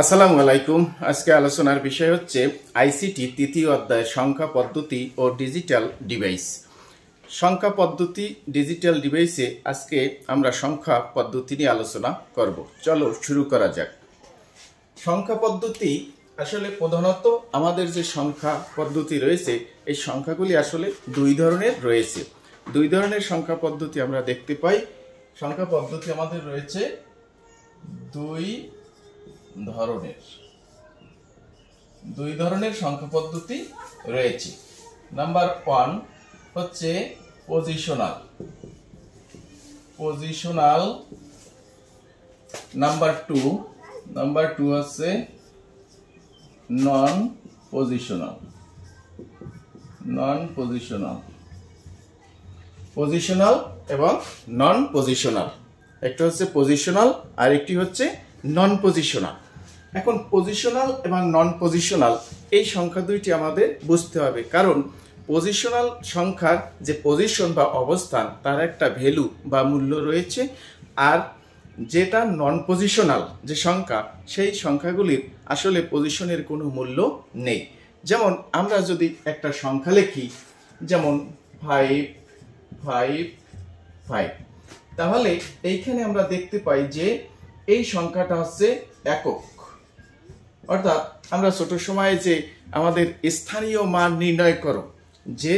আসসালামু আলাইকুম। আজকে আলোচনার বিষয় হচ্ছে আইসিটি তৃতীয় অধ্যায় সংখ্যা পদ্ধতি ও ডিজিটাল ডিভাইস। সংখ্যা পদ্ধতি ডিজিটাল ডিভাইসে আজকে আমরা সংখ্যা পদ্ধতি নিয়ে আলোচনা করব। চলো শুরু করা যাক। সংখ্যা পদ্ধতি আসলে প্রধানত আমাদের যে সংখ্যা পদ্ধতি রয়েছে এই সংখ্যাগুলি আসলে দুই ধরনের রয়েছে। দুই ধরনের সংখ্যা পদ্ধতি আমরা দেখতে পাই। সংখ্যা পদ্ধতি আমাদের রয়েছে দুই ধরনের সংখ্যা পদ্ধতি রয়েছে। নাম্বার 1 হচ্ছে পজিশনাল। নাম্বার 2 হচ্ছে নন পজিশনাল এবং নন পজিশনাল। একটা হচ্ছে পজিশনাল আর একটি হচ্ছে নন পজিশনাল। এখন পজিশনাল এবং নন পজিশনাল এই সংখ্যা দুইটি আমাদের বুঝতে হবে, কারণ পজিশনাল সংখ্যার যে পজিশন বা অবস্থান তার একটা ভ্যালু বা মূল্য রয়েছে, আর যেটা নন পজিশনাল যে সংখ্যা সেই সংখ্যাগুলির আসলে পজিশনের কোনো মূল্য নেই। যেমন আমরা যদি একটা সংখ্যা লিখি, যেমন 555, তাহলে এইখানে আমরা দেখতে পাই যে এই সংখ্যাটা হচ্ছে একক। অর্থাৎ আমরা ছোট সময়ে যে আমাদের স্থানীয় মান নির্ণয় করো যে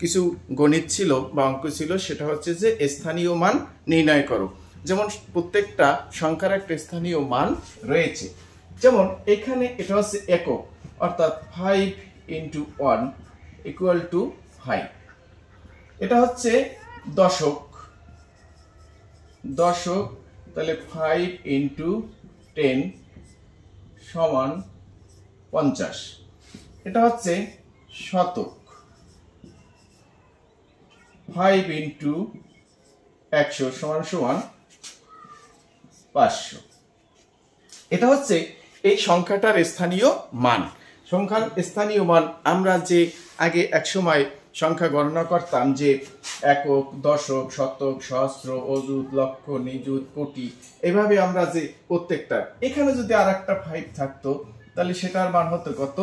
কিছু গণিত ছিল বা অঙ্ক ছিল, সেটা হচ্ছে যে স্থানীয় মান নির্ণয় করো। যেমন প্রত্যেকটা সংখ্যার একটা স্থানীয় মান রয়েছে। যেমন এখানে এটা হচ্ছে একক, অর্থাৎ 5 × 1 = 5। এটা হচ্ছে দশক, তাহলে 5 × 10 = 50। এটা হচ্ছে শতক, 5 × 100 = 500। এটা হচ্ছে এই সংখ্যাটার স্থানীয় মান। সংখ্যার স্থানীয় মান আমরা যে আগে এক সময় সংখ্যা গণনা করতাম যে একক, দশক, শতক, সহস্র, অযুত, লক্ষ, নিযুত, কোটি, এভাবে আমরা যে প্রত্যেকটা, এখানে যদি আর একটা 5 থাকতো তাহলে সেটার মান হতো কত?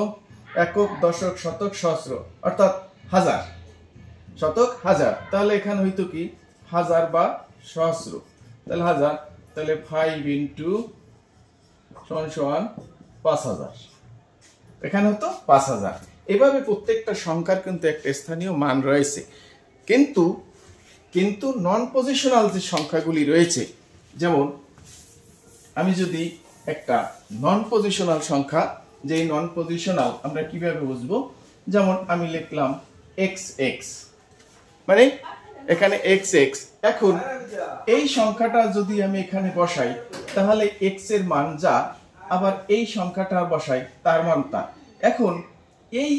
একক, দশক, শতক, সহস্র, অর্থাৎ হাজার, শতক, হাজার। তাহলে এখানে হইতো কি হাজার বা সহস্র, তাহলে হাজার, তাহলে 5 = 5000, এখানে হতো 5000। এভাবে প্রত্যেকটা সংখ্যার কিন্তু একটা স্থানীয় মান রয়েছে। কিন্তু নন পজিশনাল যে সংখ্যাগুলি রয়েছে, যেমন আমি যদি একটা নন পজিশনাল সংখ্যা, যে নন পজিশনাল আমরা কিভাবে বুঝবো, যেমন আমি লিখলাম xx, মানে এখানে xx। এখন এই সংখ্যাটা যদি আমি এখানে বসাই তাহলে x এর মান যা, আবার এই সংখ্যাটা বসাই তার মান তা। এখন এই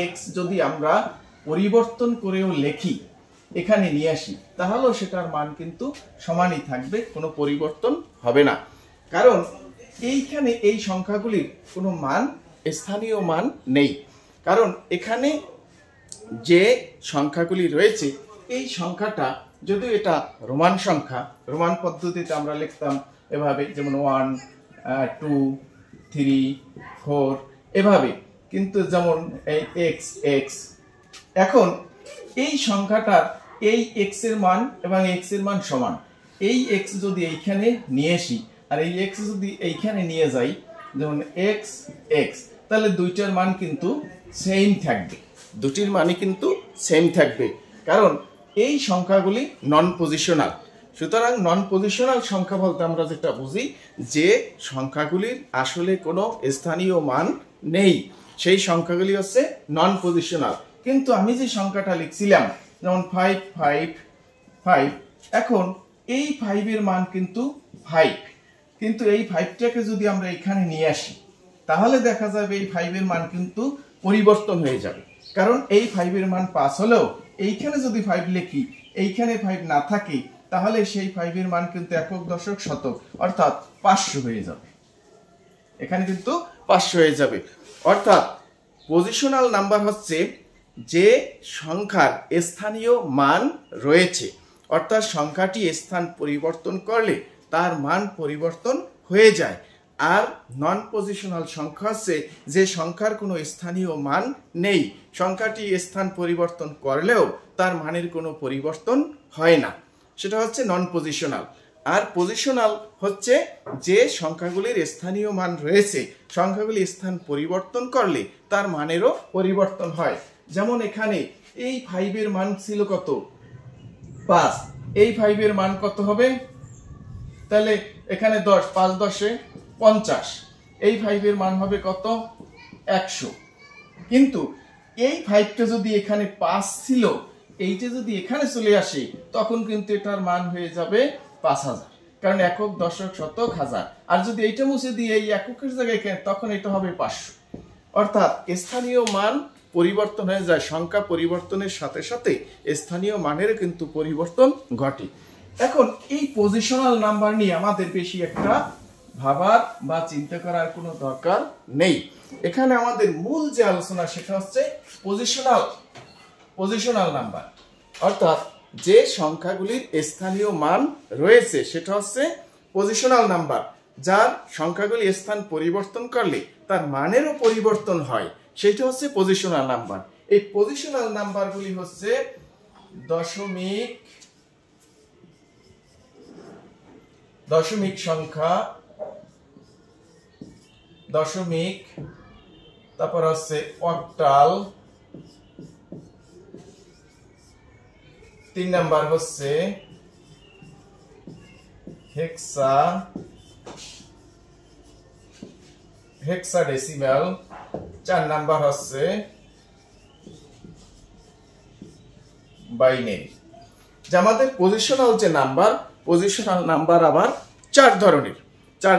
x যদি আমরা পরিবর্তন করেও লিখি, এখানে নিয়ে আসি, তাহলেও সেটার মান কিন্তু সমানই থাকবে, কোনো পরিবর্তন হবে না। কারণ এইখানে এই সংখ্যাগুলির কোনো মান, স্থানীয় মান নেই। কারণ এখানে যে সংখ্যাগুলি রয়েছে এই সংখ্যাটা যদিও এটা রোমান সংখ্যা, রোমান পদ্ধতিতে আমরা লিখতাম এভাবে, যেমন 1, 2, 3, 4 এভাবে, কিন্তু যেমন এই x। এখন এই সংখ্যাটার এই x এর মান এবং x এর মান সমান, এই x যদি এইখানে নিয়ে আসি আর এই x যদি এইখানে নিয়ে যাই, যেমন x, তাহলে দুইটার মান কিন্তু সেম থাকবে, দুটির মানই কিন্তু সেম থাকবে, কারণ এই সংখ্যাগুলি নন পজিশনাল। সুতরাং নন পজিশনাল সংখ্যা বলতে আমরা যেটা বুঝি যে সংখ্যাগুলির আসলে কোনো স্থানীয় মান নেই, সেই সংখ্যাগুলি হচ্ছে নন পজিশনাল। কিন্তু আমি যে সংখ্যাটা লিখছিলাম, যেমন 555, এখন এই 5 এর মান কিন্তু 5, কিন্তু এই 5টাকে যদি আমরা এখানে নিয়ে আসি তাহলে দেখা যাবে এই 5 এর মান কিন্তু পরিবর্তন হয়ে যাবে। কারণ এই 5 এর মান 5 হলেও এইখানে যদি 5 লিখি, এইখানে 5 না থাকে, তাহলে সেই 5 এর মান কিন্তু একক, দশক, শতক, অর্থাৎ 500 হয়ে যাবে, এখানে কিন্তু 500 হয়ে যাবে। অর্থাৎ পজিশনাল নাম্বার হচ্ছে যে সংখ্যার স্থানীয় মান রয়েছে, অর্থাৎ সংখ্যাটি স্থান পরিবর্তন করলে তার মান পরিবর্তন হয়ে যায়। আর নন পজিশনাল সংখ্যা হচ্ছে যে সংখ্যার কোনো স্থানীয় মান নেই, সংখ্যাটি স্থান পরিবর্তন করলেও তার মানের কোনো পরিবর্তন হয় না, সেটা হচ্ছে নন পজিশনাল। আর পজিশনাল হচ্ছে যে সংখ্যাগুলির স্থানীয় মান রয়েছে, সংখ্যাগুলি স্থান পরিবর্তন করলে তার মানেরও পরিবর্তন হয়। যেমন এখানে এই 5 মান ছিল কত? 5। এই 5 মান কত হবে? তাহলে এখানে 10, 5 10 50। এই 5 মান হবে কত? 100। কিন্তু এই 5টা যদি এখানে 5 ছিল, এইটা যদি এখানে চলে আসে, তখন কিন্তু এটার মান হয়ে যাবে 5000, কারণ একক, দশক, শতক, হাজার। আর যদি এইটা মুছে দিয়ে এই এককের জায়গায় তখন এটা হবে 500। অর্থাৎ স্থানীয় মান পরিবর্তন হয়ে যায়, সংখ্যা পরিবর্তনের সাথে সাথে স্থানীয় মানের কিন্তু পরিবর্তন ঘটে। এখন এই পজিশনাল নাম্বার নিয়ে আমাদের বেশি একটা ভাবার বা চিন্তা করার কোনো দরকার নেই। এখানে আমাদের মূল যে আলোচনা সেটা হচ্ছে পজিশনাল নাম্বার, অর্থাৎ যে সংখ্যাগুলির স্থানীয় মান রয়েছে সেটা হচ্ছে পজিশনাল নাম্বার, যার সংখ্যাগুলি স্থান পরিবর্তন করলে তার মানেরও পরিবর্তন হয়, সেটা হচ্ছে পজিশনাল নাম্বার। এই পজিশনাল নাম্বারগুলি হচ্ছে দশমিক সংখ্যা, দশমিক, তারপর হচ্ছে অক্টাল, 3 নাম্বার হচ্ছে হেক্সাডেসিমাল, 4 নাম্বার হচ্ছে বাইনারি। যে আমাদের পজিশনাল যে নাম্বার, পজিশনাল নাম্বার আবার 4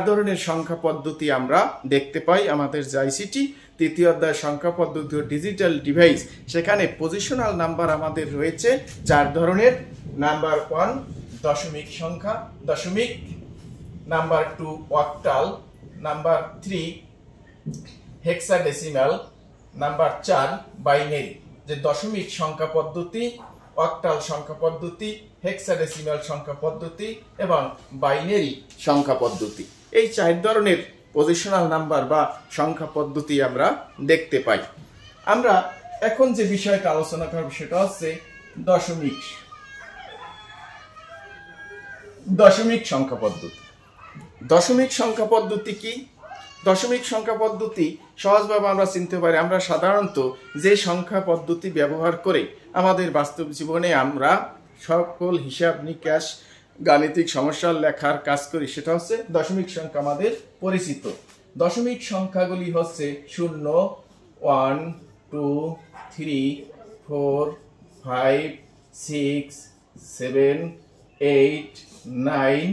ধরনের সংখ্যা পদ্ধতি আমরা দেখতে পাই আমাদের যে আইসিটি 3য় অধ্যায় সংখ্যা পদ্ধতি ও ডিজিটাল ডিভাইস, সেখানে পজিশনাল নাম্বার আমাদের রয়েছে 4 ধরনের। নাম্বার 1 দশমিক সংখ্যা, দশমিক। Number 2 octal. Number 3 hexadecimal. Number 4 binary. যে দশমিক সংখ্যা পদ্ধতি, অক্টাল সংখ্যা পদ্ধতি, হেক্সাডেসিমাল সংখ্যা পদ্ধতি এবং বাইনারি সংখ্যা পদ্ধতি, এই 4 ধরনের পজিশনাল নাম্বার বা সংখ্যা পদ্ধতি আমরা দেখতে পাই। আমরা এখন যে বিষয়টা আলোচনা করব সেটা হচ্ছে দশমিক সংখ্যা পদ্ধতি। দশমিক সংখ্যা পদ্ধতি কি? দশমিক সংখ্যা পদ্ধতি সহজভাবে আমরা চিনতে পারি। আমরা সাধারণত যে সংখ্যা পদ্ধতি ব্যবহার করে আমাদের বাস্তব জীবনে আমরা সকল হিসাব নিকাশ, গাণিতিক সমস্যার লেখার কাজ করি, সেটা হচ্ছে দশমিক সংখ্যা আমাদের পরিচিত। দশমিক সংখ্যাগুলি হচ্ছে 0, 1, 2, 3, 4, 5, 6, 7, 8, 9,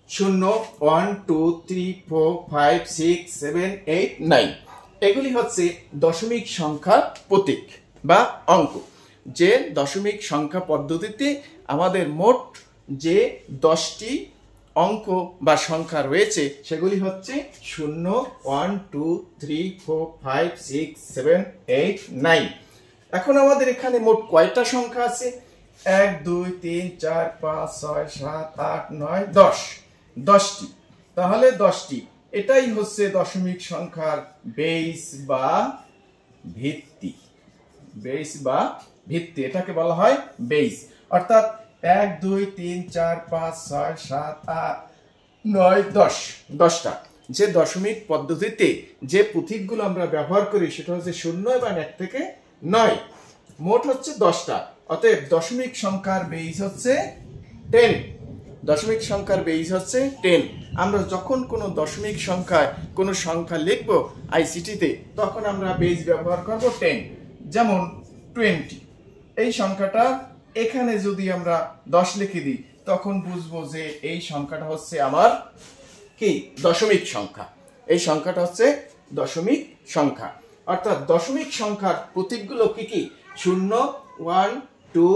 0, 1, 2, 3, 4, 5, 6, 7, 8, 9। এগুলি হচ্ছে দশমিক সংখ্যার প্রতীক বা অঙ্ক। যে দশমিক সংখ্যা পদ্ধতিতে আমাদের মোট যে 10টি অঙ্ক বা সংখ্যা রয়েছে সেগুলি হচ্ছে 0, 1, 2, 3, 4, 5, 6, 7, 8, 9। এখন আমাদের এখানে মোট কয়টা সংখ্যা আছে? 1, 2, 3, 4, 5, 6, 7, 8, 9, 10। 10টি। তাহলে 10টি, এটাই হচ্ছে দশমিক সংখ্যার বেস বা ভিত্তি। বেস বা ভিত্তি, এটাকে বলা হয় বেস। অর্থাৎ 1, 2, 3, 4, 5, 6, 7, 8, 9, 10, 10টা। যে দশমিক পদ্ধতিতে যে প্রতীকগুলো আমরা ব্যবহার করি সেটা হচ্ছে 0 এবং 1 থেকে 9। মোট হচ্ছে 10টা। অতএব দশমিক সংখ্যার বেস হচ্ছে 10। দশমিক সংখ্যার বেস হচ্ছে 10। আমরা যখন কোনো দশমিক সংখ্যায় কোনো সংখ্যা লিখব আইসিটিতে, তখন আমরা বেস ব্যবহার করব 10। যেমন 20, এই সংখ্যাটা এখানে যদি আমরা 10 লিখে দিই তখন বুঝবো যে এই সংখ্যাটা হচ্ছে আমার কি দশমিক সংখ্যা। এই সংখ্যাটা হচ্ছে দশমিক সংখ্যা। অর্থাৎ দশমিক সংখ্যার প্রতীকগুলো কি কি? 0, 1, 2,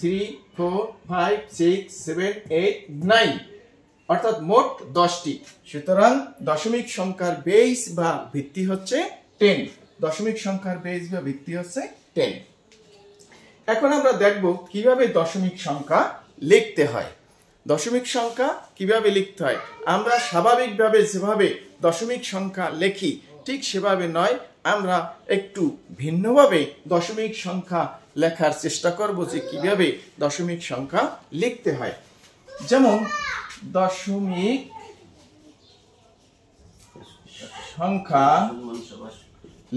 3, 4, 5, 6, 7, 8, 9। অর্থাৎ মোট 10টি। সুতরাং দশমিক সংখ্যার বেস বা ভিত্তি হচ্ছে 10। দশমিক সংখ্যার বেস বা ভিত্তি হচ্ছে 10। এখন আমরা দেখব কিভাবে দশমিক সংখ্যা লিখতে হয়। দশমিক সংখ্যা কিভাবে লিখতে হয়, আমরা স্বাভাবিকভাবে যেভাবে দশমিক সংখ্যা লিখি ঠিক সেভাবে নয়, আমরা একটু ভিন্নভাবে দশমিক সংখ্যা লেখার চেষ্টা করব যে কিভাবে দশমিক সংখ্যা লিখতে হয়। যেমন দশমিক সংখ্যা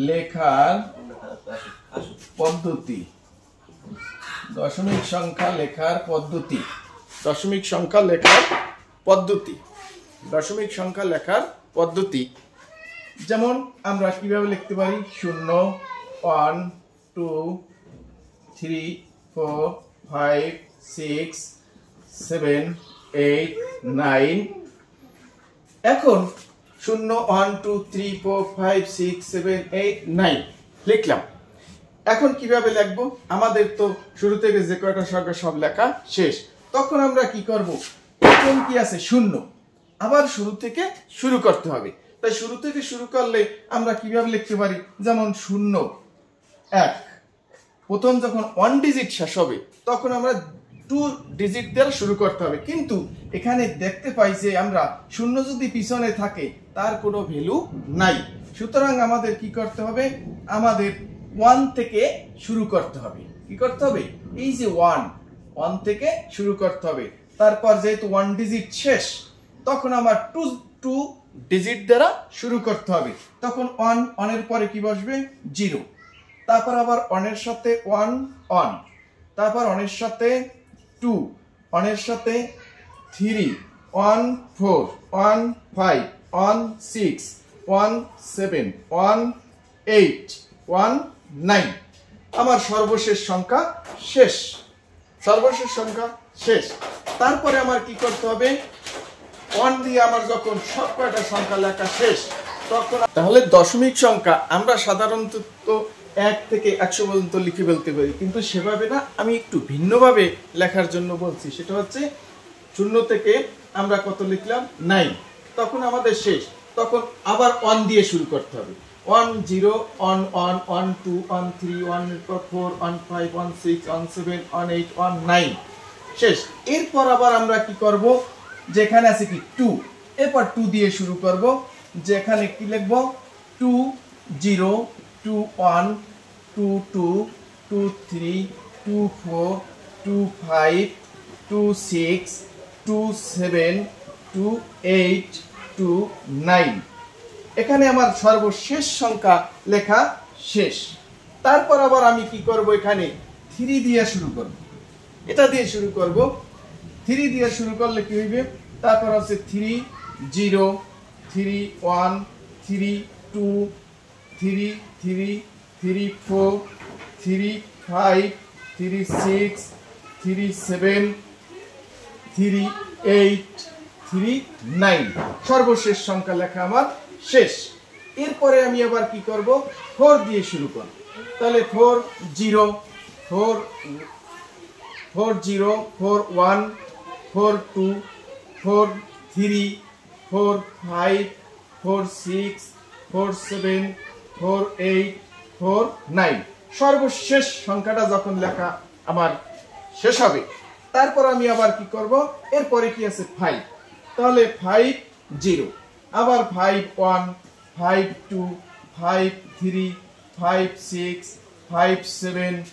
লেখার পদ্ধতি, দশমিক সংখ্যা লেখার পদ্ধতি, দশমিক সংখ্যা লেখার পদ্ধতি, দশমিক সংখ্যা লেখার পদ্ধতি। যেমন আমরা কিভাবে লিখতে পারি 0 1 2 3 4 5 6 7 8 9। এখন 0 1 2 3 4 5 6 7 8 9 লিখলাম। এখন কিভাবে লিখবো, আমাদের তো শুরু থেকে যে কয়টা সংখ্যা সব লেখা শেষ। তখন আমরা কি করব, প্রথম কি আছে 0, আবার শুরু থেকে শুরু করতে হবে। তাই শুরু থেকে শুরু করলে আমরা কিভাবে লিখতে পারি, যেমন 0 1, প্রথম যখন 1 ডিজিট শেষ হবে তখন আমরা 2 ডিজিট দ্বারা শুরু করতে হবে। কিন্তু এখানে দেখতে পাই যে আমরা 0 যদি পিছনে থাকে তার কোনো ভ্যালু নাই, সুতরাং আমাদের কি করতে হবে, আমাদের 1 থেকে শুরু করতে হবে। কি করতে হবে, এই যে 1 থেকে শুরু করতে হবে। তারপর যেহেতু 1 ডিজিট শেষ, তখন আমার 2 ডিজিট দ্বারা শুরু করতে হবে। তখন 1 এর পরে কি বসবে 0, তারপর আবার 1 এর সাথে 1, তারপর 1 এর সাথে 2, 1 এর সাথে 3, 1 4, 1 5, 1 6, 1 7, 1 8, 1 9। আমার সর্বশেষ সংখ্যা শেষ, সর্বশেষ সংখ্যা শেষ। তারপরে আমার কি করতে হবে, 1 দিয়ে আমার যখন সব কয়টা সংখ্যা লেখা শেষ তখন, তাহলে দশমিক সংখ্যা আমরা সাধারণত 1 থেকে 100 পর্যন্ত লিখে ফেলতে পারি, কিন্তু সেভাবে না, আমি একটু ভিন্নভাবে লেখার জন্য বলছি। সেটা হচ্ছে 0 থেকে আমরা কত লিখলাম 9, তখন আমাদের শেষ, তখন আবার 1 দিয়ে শুরু করতে হবে। 1 0 1 1 1 2 1 3 1 4 1 5 1 6 1 7 1 8 1 9 শেষ। এরপর আবার আমরা কি করব, যেখানে আছে কি 2, এরপর 2 দিয়ে শুরু করব। যেখানে কি লিখব 2 0 2 1 2 2 2 3 2 4 2 5 2 6 2 7 2 8 2 9। এখানে আমার সর্বশেষ সংখ্যা লেখা শেষ। তারপর আবার আমি কি করব, এখানে 3 দিয়ে শুরু করব, এটা দিয়ে শুরু করব। 3 দিয়ে শুরু করলে কি হইবে, তারপর আছে 3 0 3 1 3 2 3 3 3 4 3 5 3 6 3 7 3 8 3 9। সর্বশেষ সংখ্যা লেখা আমার শেষ। এরপরে আমি আবার কি করব, 4 দিয়ে শুরু করব। তাহলে 4 0 4 0 4 1 4 2 4 3 4 5 4 6 4 7 4 8 4 9। সর্বশেষ সংখ্যাটা যখন লেখা আমার শেষ হবে, তারপর আমি আবার কি করব, এরপরে কি আছে 5, তাহলে 5 0, আবার 5 1 5 2 5 3 5 6 5 7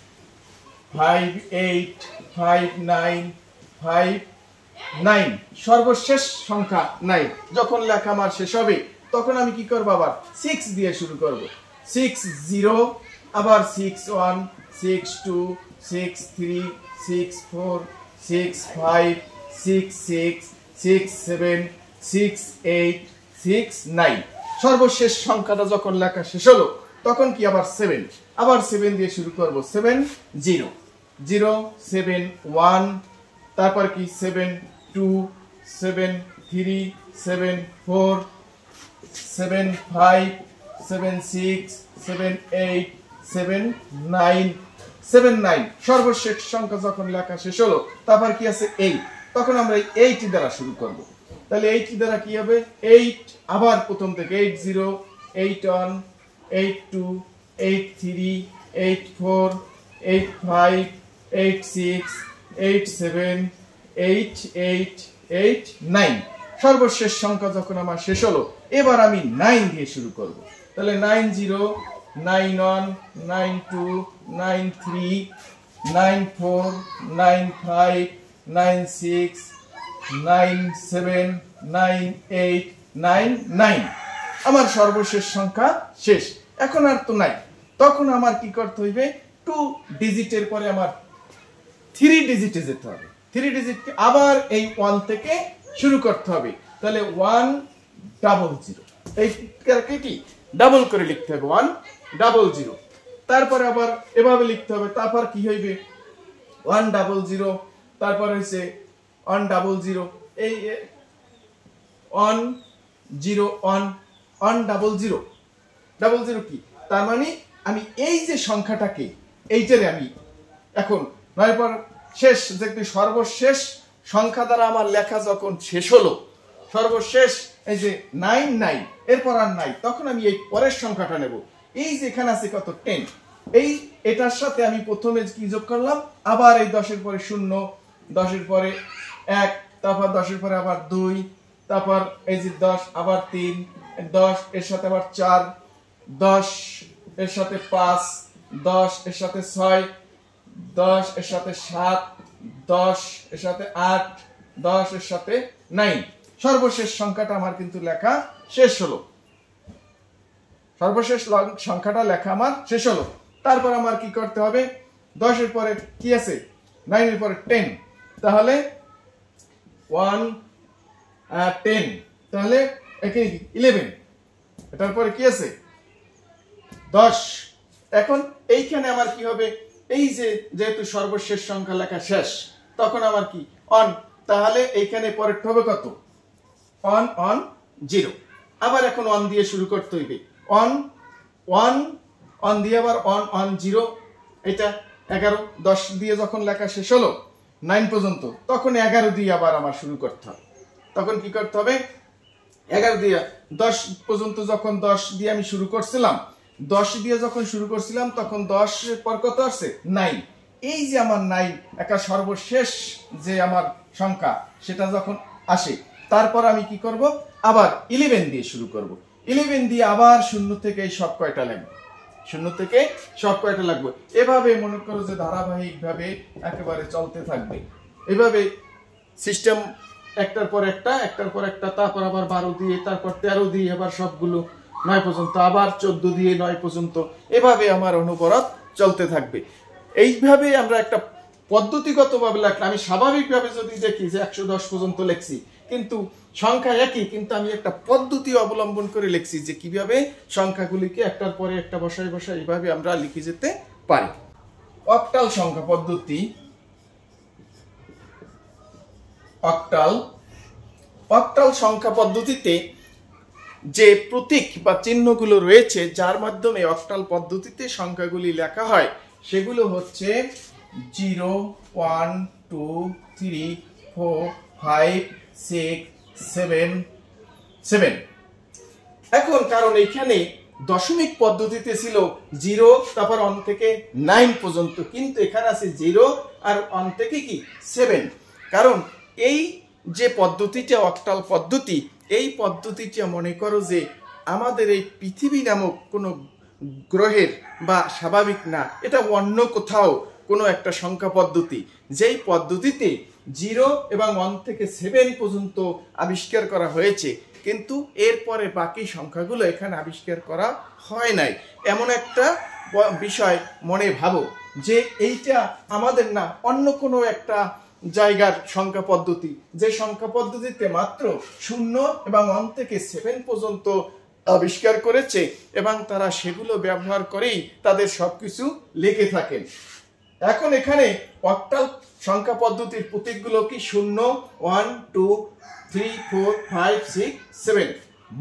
5 8 5 9 5 9। সর্বশেষ সংখ্যা 9 যখন লেখা আমার শেষ হবে, তখন আমি কি করব, আবার 6 দিয়ে শুরু করব। 6 0, আবার 6 1 6 2 6 3 6 4 6 5 6 6 6 7 6 8 6 9। সর্বশেষ সংখ্যাটা যখন লেখা শেষ হলো, তখন কি আবার 7, আবার 7 দিয়ে শুরু করব। 7 0 0 7 1, তারপর কি 7 2 7 3 7 4 7 5 7 6 7 8 7 9 7 9। সর্বশেষ সংখ্যা যখন লেখা শেষ হলো, তারপর কি আছে 8, তখন আমরা 8 দ্বারা শুরু করব। তাহলে 8 দ্বারা কি হবে, 8, আবার প্রথম থেকে 8 0 8 1 8 2 8 3 8 4 8 5 8 6 8 7 8 8 8 9। সর্বশেষ সংখ্যা যখন আমার শেষ হলো, এবার আমি 9 দিয়ে শুরু করব। তাহলে 90 91 92 93 94 95 96 97 98 99। আমার সর্বশেষ সংখ্যা শেষ। এখন আর তো নাই, তখন আমার কি করতে হইবে? 2 ডিজিটের পরে আমার 3 ডিজিটে যেতে হবে। 3 ডিজিটকে আবার এই 1 থেকে শুরু করতে হবে। তাহলে 100। এইটাকে কি ডাবল করে লিখতে হবে, 100। তারপরে আবার এভাবে লিখতে হবে। তারপর কি হইবে? 100, তারপর হইছে 100, এই 100 100 কি? তার মানে আমি এই যে সংখ্যাটাকে, এইটারে আমি এখন 9 পর শেষ, যে সর্বশেষ সংখ্যা দ্বারা আমার লেখা যখন শেষ হলো, সর্বশেষ এই যে 99, এরপর আর নাই, তখন আমি এই পরের সংখ্যাটা নেব। এই যে এখানে আছে কত? 10। এই এটার সাথে আমি প্রথমে কি যোগ করলাম? আবার এই 10 এর পরে 0, 10 এর পরে 1, তারপর 10 এর পরে আবার 2, তারপর এই যে 10, আবার 3, 10 এর সাথে আবার 4, 10 এর সাথে 5, 10 এর সাথে 6, 10 এর সাথে 7, 10 এর সাথে 8, 10 এর সাথে 9। সর্বশেষ সংখ্যাটা আমার কিন্তু লেখা শেষ হলো। সর্বশেষ সংখ্যাটা লেখা আমার শেষ হলো। তারপর আমার কি করতে হবে? 10 এর পরে কি আছে? 9 এর পরে 10, তাহলে 10, তাহলে এখানে 11, এটার পরে কি আছে? 10। এখন এইখানে আমার কি হবে? এই যে যেহেতু সর্বশেষ সংখ্যা লেখা শেষ, তখন আমার কি? 1, তাহলে এইখানে পরেরটা হবে কত? 1 আবার এখন 1 দিয়ে শুরু করতে হইবে। 1 দিয়ে আবার 1 0, এটা 11। 10 দিয়ে যখন লেখা শেষ হলো 9 পর্যন্ত, তখন 11 দিয়ে আবার আমার শুরু করতে হবে। তখন কি করতে হবে? 11 দিয়ে 10 পর্যন্ত, যখন 10 দিয়ে আমি শুরু করছিলাম, 10 দিয়ে যখন শুরু করছিলাম, তখন 10 এর পর কত আসছে? 9। এই যে আমার 9 একটা সর্বশেষ যে আমার সংখ্যা, সেটা যখন আসে, তারপর আমি কি করব? আবার 11 দিয়ে শুরু করব। 11 দিয়ে আবার 0 থেকে সব কয়টা লাগবে? 0 থেকে সব কয়টা লাগবে? এভাবে মনে করো যে ধারাবাহিকভাবে একেবারে চলতে থাকবে। এভাবে সিস্টেম একটার পর একটা, একটার পর একটা, তারপর আবার 12 দিয়ে, তারপর 13 দিয়ে, আবার সবগুলো 9 পর্যন্ত, আবার 14 দিয়ে 9 পর্যন্ত, এভাবে আমার অনুবরত চলতে থাকবে। এইভাবে আমরা একটা পদ্ধতিগতভাবে লেখলাম। আমি স্বাভাবিকভাবে যদি দেখি যে 110 পর্যন্ত লেখছি, কিন্তু সংখ্যা একই, কিন্তু আমি একটা পদ্ধতি অবলম্বন করে লিখছি যে কিভাবে সংখ্যাগুলিকে একটার পরে একটা বসায় বসায় এইভাবে আমরা লিখে যেতে পারি। অক্টাল সংখ্যা পদ্ধতি। অক্টাল সংখ্যা পদ্ধতিতে যে প্রতীক বা চিহ্নগুলো রয়েছে, যার মাধ্যমে অক্টাল পদ্ধতিতে সংখ্যাগুলি লেখা হয়, সেগুলো হচ্ছে 0 1 2 3 4 5 6 7 7। এখন কারণ এখানে দশমিক পদ্ধতিতে ছিল 0, তারপর 1 থেকে 9 পর্যন্ত, কিন্তু এখানে আছে 0 আর 1 থেকে কি 7। কারণ এই যে পদ্ধতিটা অক্টাল পদ্ধতি, এই পদ্ধতিটা মনে করো যে আমাদের এই পৃথিবী নামক কোনো গ্রহের বা স্বাভাবিক না, এটা অন্য কোথাও কোনো একটা সংখ্যা পদ্ধতি, যেই পদ্ধতিতে 0 এবং 1 থেকে 7 পর্যন্ত আবিষ্কার করা হয়েছে, কিন্তু এরপরে বাকি সংখ্যাগুলো এখানে আবিষ্কার করা হয় নাই। এমন একটা বিষয় মনে ভাবো যে এইটা আমাদের না, অন্য কোনো একটা জায়গার সংখ্যা পদ্ধতি, যে সংখ্যা পদ্ধতিতে মাত্র 0 এবং 1 থেকে 7 পর্যন্ত আবিষ্কার করেছে, এবং তারা সেগুলো ব্যবহার করেই তাদের সবকিছু লিখে থাকেন। এখন এখানে অক্টাল সংখ্যা পদ্ধতির প্রতীকগুলো কি? 0 1 2 3 4 5 6 7।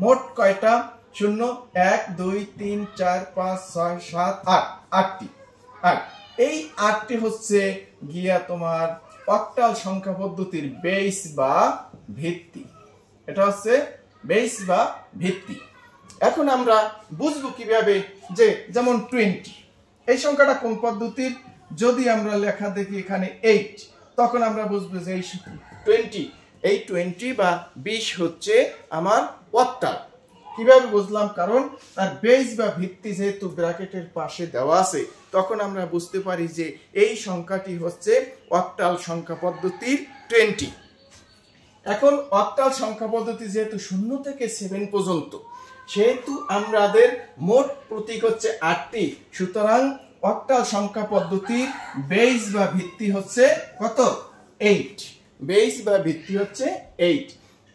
মোট কয়টা? 0 1 2 3 4 5 6 7 8, 8টি। এই 8টি হচ্ছে গিয়া তোমার অক্টাল সংখ্যা পদ্ধতির বেস বা ভিত্তি। এটা হচ্ছে বেস বা ভিত্তি। এখন আমরা বুঝবো কিভাবে যে যেমন 20, এই সংখ্যাটা কোন পদ্ধতির? যদি আমরা লেখা দেখি এখানে 8, তখন আমরা বুঝবো যে এই 20 বা 20 হচ্ছে আমার অক্টাল। কিভাবে বুঝলাম? কারণ তার বেস বা ভিত্তি যেহেতু ব্র্যাকেটের পাশে দেওয়া আছে, তখন আমরা বুঝতে পারি যে এই সংখ্যাটি হচ্ছে অক্টাল সংখ্যা পদ্ধতির 20। এখন অক্টাল সংখ্যা পদ্ধতি যেহেতু 0 থেকে 7 পর্যন্ত, সেহেতু আমাদের মোট প্রতীক হচ্ছে 8টি। সুতরাং অক্টাল সংখ্যা পদ্ধতির বেস বা ভিত্তি হচ্ছে কত? 8। বেস বা ভিত্তি হচ্ছে 8।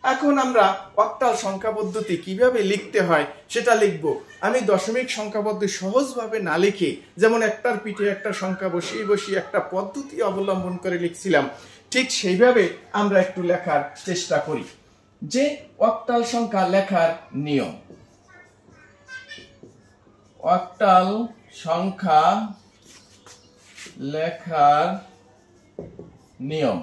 এখন আমরা অক্টাল সংখ্যা পদ্ধতি কিভাবে লিখতে হয় সেটা লিখব। আমি দশমিক সংখ্যা পদ্ধতি সহজভাবে না লিখে, যেমন একটার পিঠে একটা সংখ্যা বসিয়ে বসিয়ে একটা পদ্ধতি অবলম্বন করে লিখছিলাম, ঠিক সেইভাবে আমরা একটু লেখার চেষ্টা করি। যে অক্টাল সংখ্যা লেখার নিয়ম, অক্টাল সংখ্যা লেখার নিয়ম,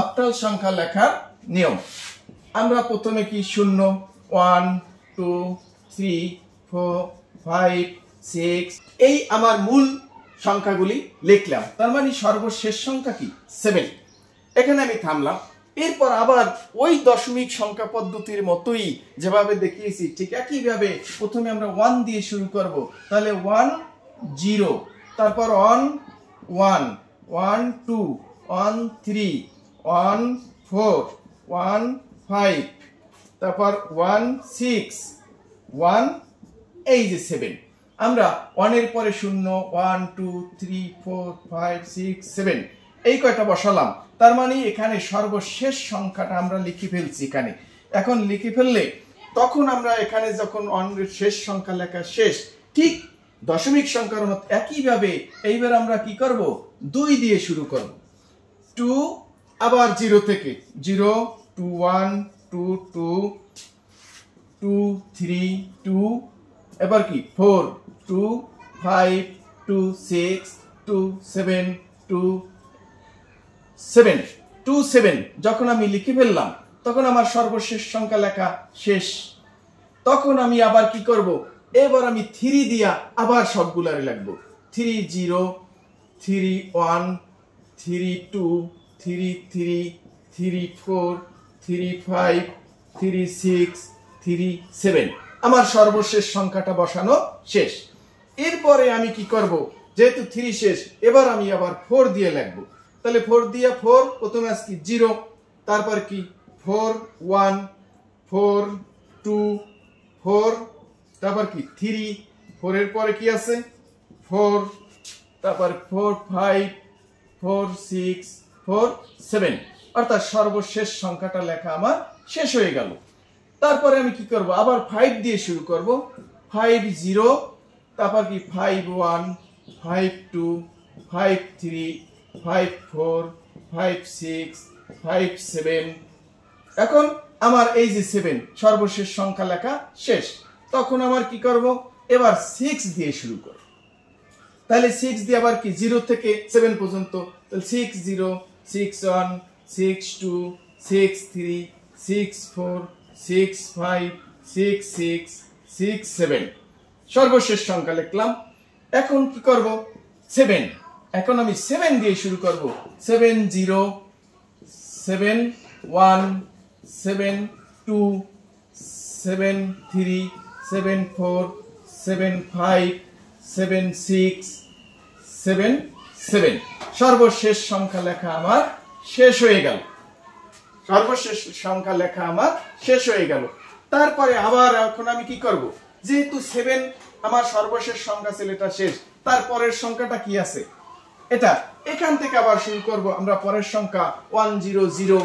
অক্টাল সংখ্যা লেখার নিয়ম। আমরা প্রথমে কি 0, 1, 2, 3, 4, 5, 6 এই আমার মূল সংখ্যাগুলি লিখলাম। তার মানে সর্বশেষ সংখ্যা কি? 7। এখানে আমি থামলাম। এরপর আবার ওই দশমিক সংখ্যা পদ্ধতির মতোই যেভাবে দেখিয়েছি ঠিক একইভাবে প্রথমে আমরা 1 দিয়ে শুরু করব। তাহলে 1, 0, তারপর 1, 1, 1, 2, 1, 3, 1, 4, 1, 5, তারপর 1, 6, 1, এই যে 7। আমরা 1 এর পরে 0, 1, 2, 3, 4, 5, 6, 7 এই কয়টা বসালাম। তার মানে এখানে সর্বশেষ সংখ্যাটা আমরা লিখে ফেলছি এখানে। এখন লিখে ফেললে তখন আমরা এখানে যখন শেষ সংখ্যা লেখা শেষ, ঠিক দশমিক সংখ্যার মতো একইভাবে এইবার আমরা কি করব? 2 দিয়ে শুরু করব। 2, আবার 0 থেকে 0, 2, 1, 2, 2, 2, 3, 2, এবার কি 4, 2, 5, 2, 6, 2, 7, 2, 7, 2, 7 যখন আমি লিখে ফেললাম তখন আমার সর্বশেষ সংখ্যা লেখা শেষ। তখন আমি আবার কি করব? এবার আমি 3 দিয়া আবার সবগুলারে লিখবো। 3, 0, 3, 1, 3, 2, 3, 3, 3, 4, 3, 5, 3, 6, 3, 7 আমার সর্বশেষ সংখ্যাটা বসানো শেষ। এরপরে আমি কি করব? যেহেতু 3 শেষ, এবার আমি আবার 4 দিয়ে লিখবো। তাহলে 4 দিয়ে 4 প্রথমে আসকি 0, তারপর কি 4, 1, 4, 2, 4, তারপর কি 3, 4 এর পরে কি আছে 4, তারপর 4, 5, 4, 6, 4, 7 অর্থাৎ সর্বশেষ সংখ্যাটা লেখা আমার শেষ হয়ে গেল। তারপরে আমি কি করব? আবার 5 দিয়ে শুরু করব। 5, 0, তারপর কি 5, 1, 5, 2, 5, 3, 5, 4, 5, 6, 5, 7 এখন আমার এই যে 7 সর্বশেষ সংখ্যা লেখা শেষ। তখন আমার কি করব? এবার 6 দিয়ে শুরু করব। তাহলে 6 দিয়ে আবার কি 0 থেকে 7 পর্যন্ত, তাহলে 6, 0, 6, 1, 6, 2, 6, 3, 6, 4, 6, 5, 6, 6, 6, 7 সর্বশেষ সংখ্যা লিখলাম। এখন কি করব? 7 এখন আমি 7 দিয়ে শুরু করব। 7, 0, 7, 1, 7, 2, 7, 3, 7, 4, 7, 5, 7, 6, 7, 7 সর্বশেষ সংখ্যা লেখা আমার শেষ হয়ে গেল। সর্বশেষ সংখ্যা লেখা আমার শেষ হয়ে গেল। তারপরে আবার এখন আমি কি করব? যেহেতু 7 আমার সর্বশেষ সংখ্যা ছিল, এটা শেষ, তারপরের সংখ্যাটা কি আছে এটা, এখান থেকে আবার শুরু করব আমরা পরের সংখ্যা 1, 0, 0,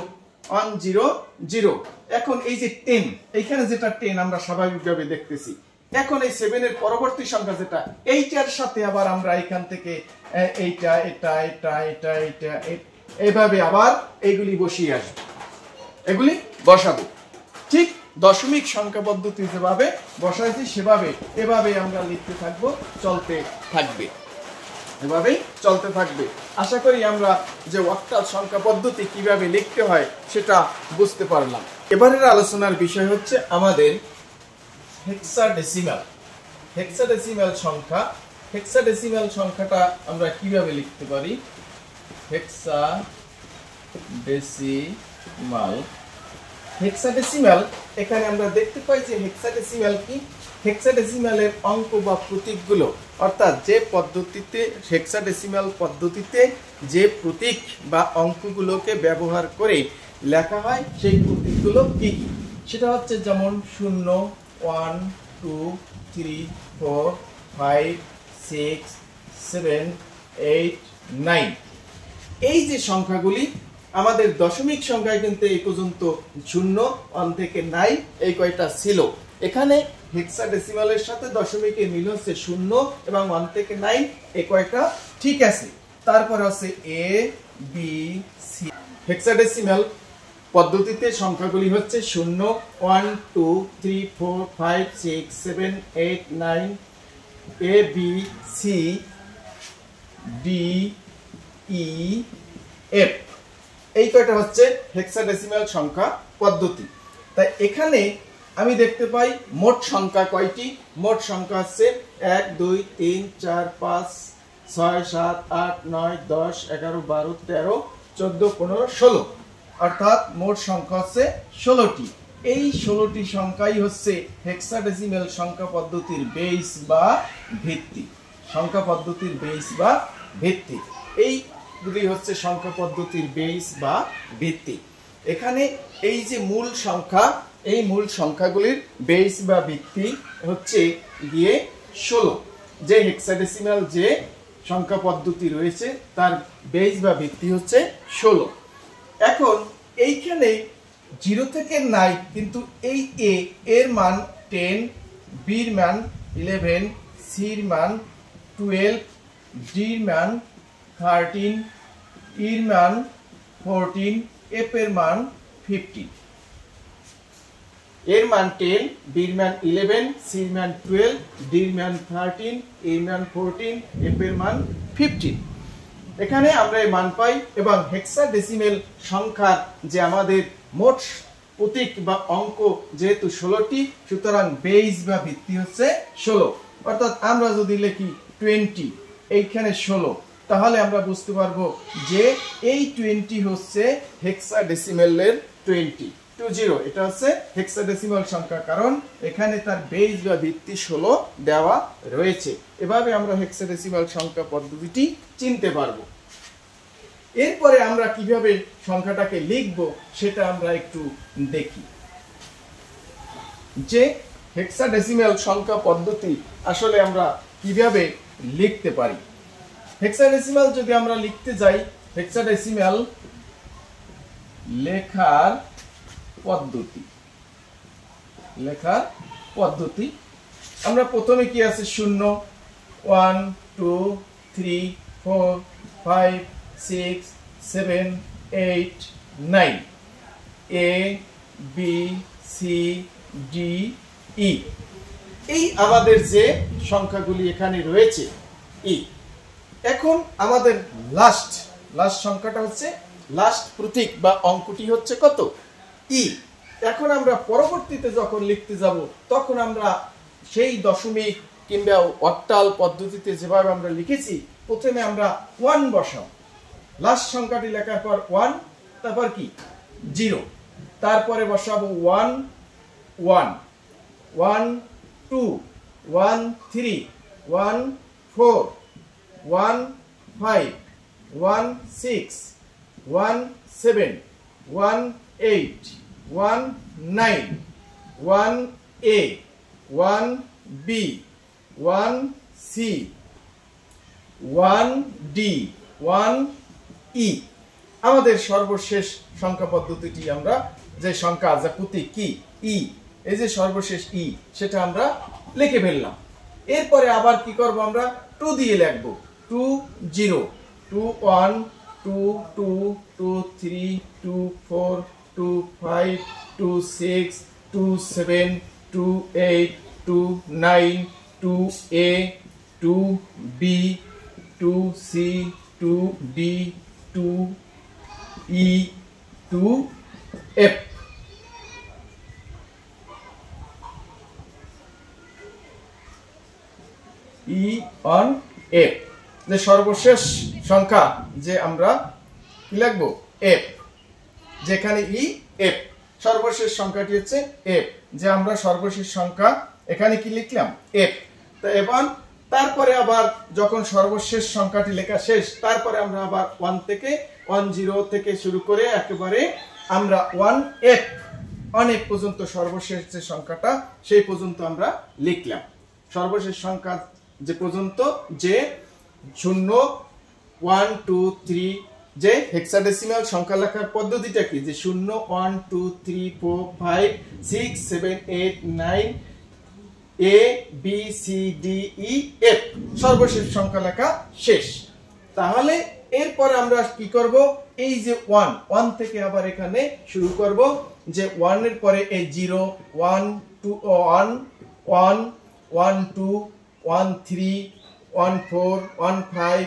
1, 0, 0 এখন এই যে 10 এইখানে যেটা 10 আমরা স্বাভাবিকভাবে দেখতেছি। এখন এই 7 এর পরবর্তী সংখ্যা যেটা, এইটার সাথে আবার আমরা এখান থেকে এইটা এটা এটা এটা এটা এইভাবে আবার এইগুলি বসিয়ে আসবো, এগুলি বসাবো। ঠিক দশমিক সংখ্যা পদ্ধতি যেভাবে বসাইছি সেভাবে এভাবে আমরা লিখতে থাকবো, চলতে থাকবে, এভাবেই চলতে থাকবে। আশা করি আমরা যে অক্টাল সংখ্যা পদ্ধতি কিভাবে লিখতে হয় সেটা বুঝতে পারলাম। এবারের আলোচনার বিষয় হচ্ছে আমাদের হেক্সাডেসিমাল। হেক্সাডেসিমাল সংখ্যা হেক্সাডেসিমাল সংখ্যাটা আমরা কিভাবে লিখতে পারি? হেক্সাডেসিমাল এখানে আমরা দেখতে পাই যে হেক্সাডেসিমাল কি? হেক্সাডেসিমালের অঙ্ক বা প্রতীকগুলো, অর্থাৎ যে পদ্ধতিতে হেক্সাডেসিমাল পদ্ধতিতে যে প্রতীক বা অঙ্কগুলোকে ব্যবহার করে লেখা হয় সেই প্রতীকগুলো কি কি? সেটা হচ্ছে যেমন 0, 1, 2, 3, 4, 5, 6, 7, 8, 9। এই যে সংখ্যাগুলি আমাদের দশমিক সংখ্যায় কিন্তু এই পর্যন্ত 0, 1 থেকে 9 এই কয়টা ছিল। এখানে হেক্সাডেসিমালের সাথে দশমিকের মিল হচ্ছে 0 এবং 1 থেকে 9 এই কয়টা ঠিক আছে। তারপর আছে এ বি সি। হেক্সাডেসিমাল পদ্ধতিতে সংখ্যাগুলি হচ্ছে 0, 1, 2, 3, 4, 5, 6, 7, 8, 9, A B C D E F. এই কয়টা হচ্ছে হেক্সাডেসিমাল সংখ্যা পদ্ধতি। তাই এখানে আমি দেখতে পাই মোট সংখ্যা কয়টি? মোট সংখ্যা হচ্ছে 1, 2, 3, 4, 5, 6, 7, 8, 9, 10, 11, 12, 13, 14, 15, 16, অর্থাৎ মোট সংখ্যা হচ্ছে 16টি। এই 16টি সংখ্যাই হচ্ছে হেক্সাডেসিমাল সংখ্যা পদ্ধতির বেস বা ভিত্তি। সংখ্যা পদ্ধতির বেস বা ভিত্তি, এইগুলি হচ্ছে সংখ্যা পদ্ধতির বেস বা ভিত্তি। এখানে এই যে মূল সংখ্যা, এই মূল সংখ্যাগুলির বেস বা ভিত্তি হচ্ছে গিয়ে 16। যে হেক্সাডেসিমাল যে সংখ্যা পদ্ধতি রয়েছে তার বেস বা ভিত্তি হচ্ছে 16। এখন এইখানে 0 থেকে 9, কিন্তু এই এ এর মান 10, বির মান 11, সির মান 12, ডির মান 13, ইর মান 14, এফ এর মান 15। এর মান 10, বির মান 11, সির মান 12, ডির মান 13, এর মান 14, এফ এর মান 15। এখানে আমরা এই মান পাই এবং হেক্সাডেসিমাল সংখ্যার যে আমাদের মোট প্রতীক বা অঙ্ক যেহেতু 16টি, সুতরাং বেস বা ভিত্তি হচ্ছে 16। অর্থাৎ আমরা যদি লিখি 20, এইখানে 16, তাহলে আমরা বুঝতে পারবো যে এই 20 হচ্ছে হেক্সাডেসিমালের 20, এটা হচ্ছে হেক্সাডেসিমাল সংখ্যা, কারণ এখানে তার বেস বা ভিত্তি 16 দেওয়া রয়েছে। এভাবে আমরা হেক্সাডেসিমাল সংখ্যা পদ্ধতিটি চিনতে পারবো। এরপরে আমরা কিভাবে সংখ্যাটাকে লিখব সেটা আমরা একটু দেখি, যে হেক্সাডেসিমাল সংখ্যা পদ্ধতি আসলে আমরা কিভাবে লিখতে পারি। হেক্সাডেসিমাল যদি আমরা লিখতে যাই, হেক্সাডেসিমাল লেখার পদ্ধতি আমরা প্রথমে কি আছে? 0, 1, 2, 3, 4, 5, 6, 7, 8, 9, এ বি সি ডি ই। এই আমাদের যে সংখ্যাগুলি এখানে রয়েছে ই। এখন আমাদের লাস্ট সংখ্যাটা হচ্ছে, লাস্ট প্রতীক বা অঙ্কটি হচ্ছে কত? ই। এখন আমরা পরবর্তীতে যখন লিখতে যাব তখন আমরা সেই দশমিক কিংবা অক্টাল পদ্ধতিতে যেভাবে আমরা লিখেছি, প্রথমে আমরা 1 বসাবো। লাস্ট সংখ্যাটি লেখার পর 1, তারপর কি 0, তারপরে বসাবো 1, 1, 1, 2, 1, 3, 1, 4, 1, 5, 1, 6, 1, 7, 1, 8, 1, 9, 1, A, 1, B, 1, C, 1, D, 1, E। আমাদের সর্বশেষ সংখ্যা পদ্ধতিটি আমরা যে সংখ্যা যা প্রতীক কি ই, এই যে সর্বশেষ ই, সেটা আমরা লিখে ফেললাম। এরপরে আবার কি করব? আমরা 2 দিয়ে লিখব। 2, 0, 2, 1, 2, 2, 2, 3, 2, 4, 2, 5, 2, 6, 2, 7, 2, 8, 2, 9, 2, A, 2, B, 2, C, 2, D, 2, E, 2, F। E on F, যে সর্বশেষ সংখ্যা যে আমরা কি লিখবো এফ, যেখানে ই এফ, সর্বশেষ সংখ্যাটি হচ্ছে এফ, যে আমরা সর্বশেষ সংখ্যা এখানে কি লিখলাম এফ। তো এবার তারপরে আবার যখন সর্বশেষ সংখ্যাটি লেখা শেষ, তারপরে আমরা আবার 1 থেকে 10 থেকে শুরু করে একেবারে আমরা 1f অনেক পর্যন্ত সর্বশেষ যে সংখ্যাটা সেই পর্যন্ত আমরা লিখলাম। সর্বশেষ সংখ্যা যে পর্যন্ত যে 0 1 2 3, যে হেক্সাডেসিমাল সংখ্যা লেখার পদ্ধতিটা কি, যে 0 1 2 3 4 5 6 7 8 9 A B C D E F, সর্বশেষ সংখ্যা লেখা শেষ। তাহলে এরপর আমরা কি করব, এই যে 1 থেকে আবার এখানে শুরু করব, যে 1 এর পরে এই 0 1 2 1 1 1 2 1 3 1 4 1 5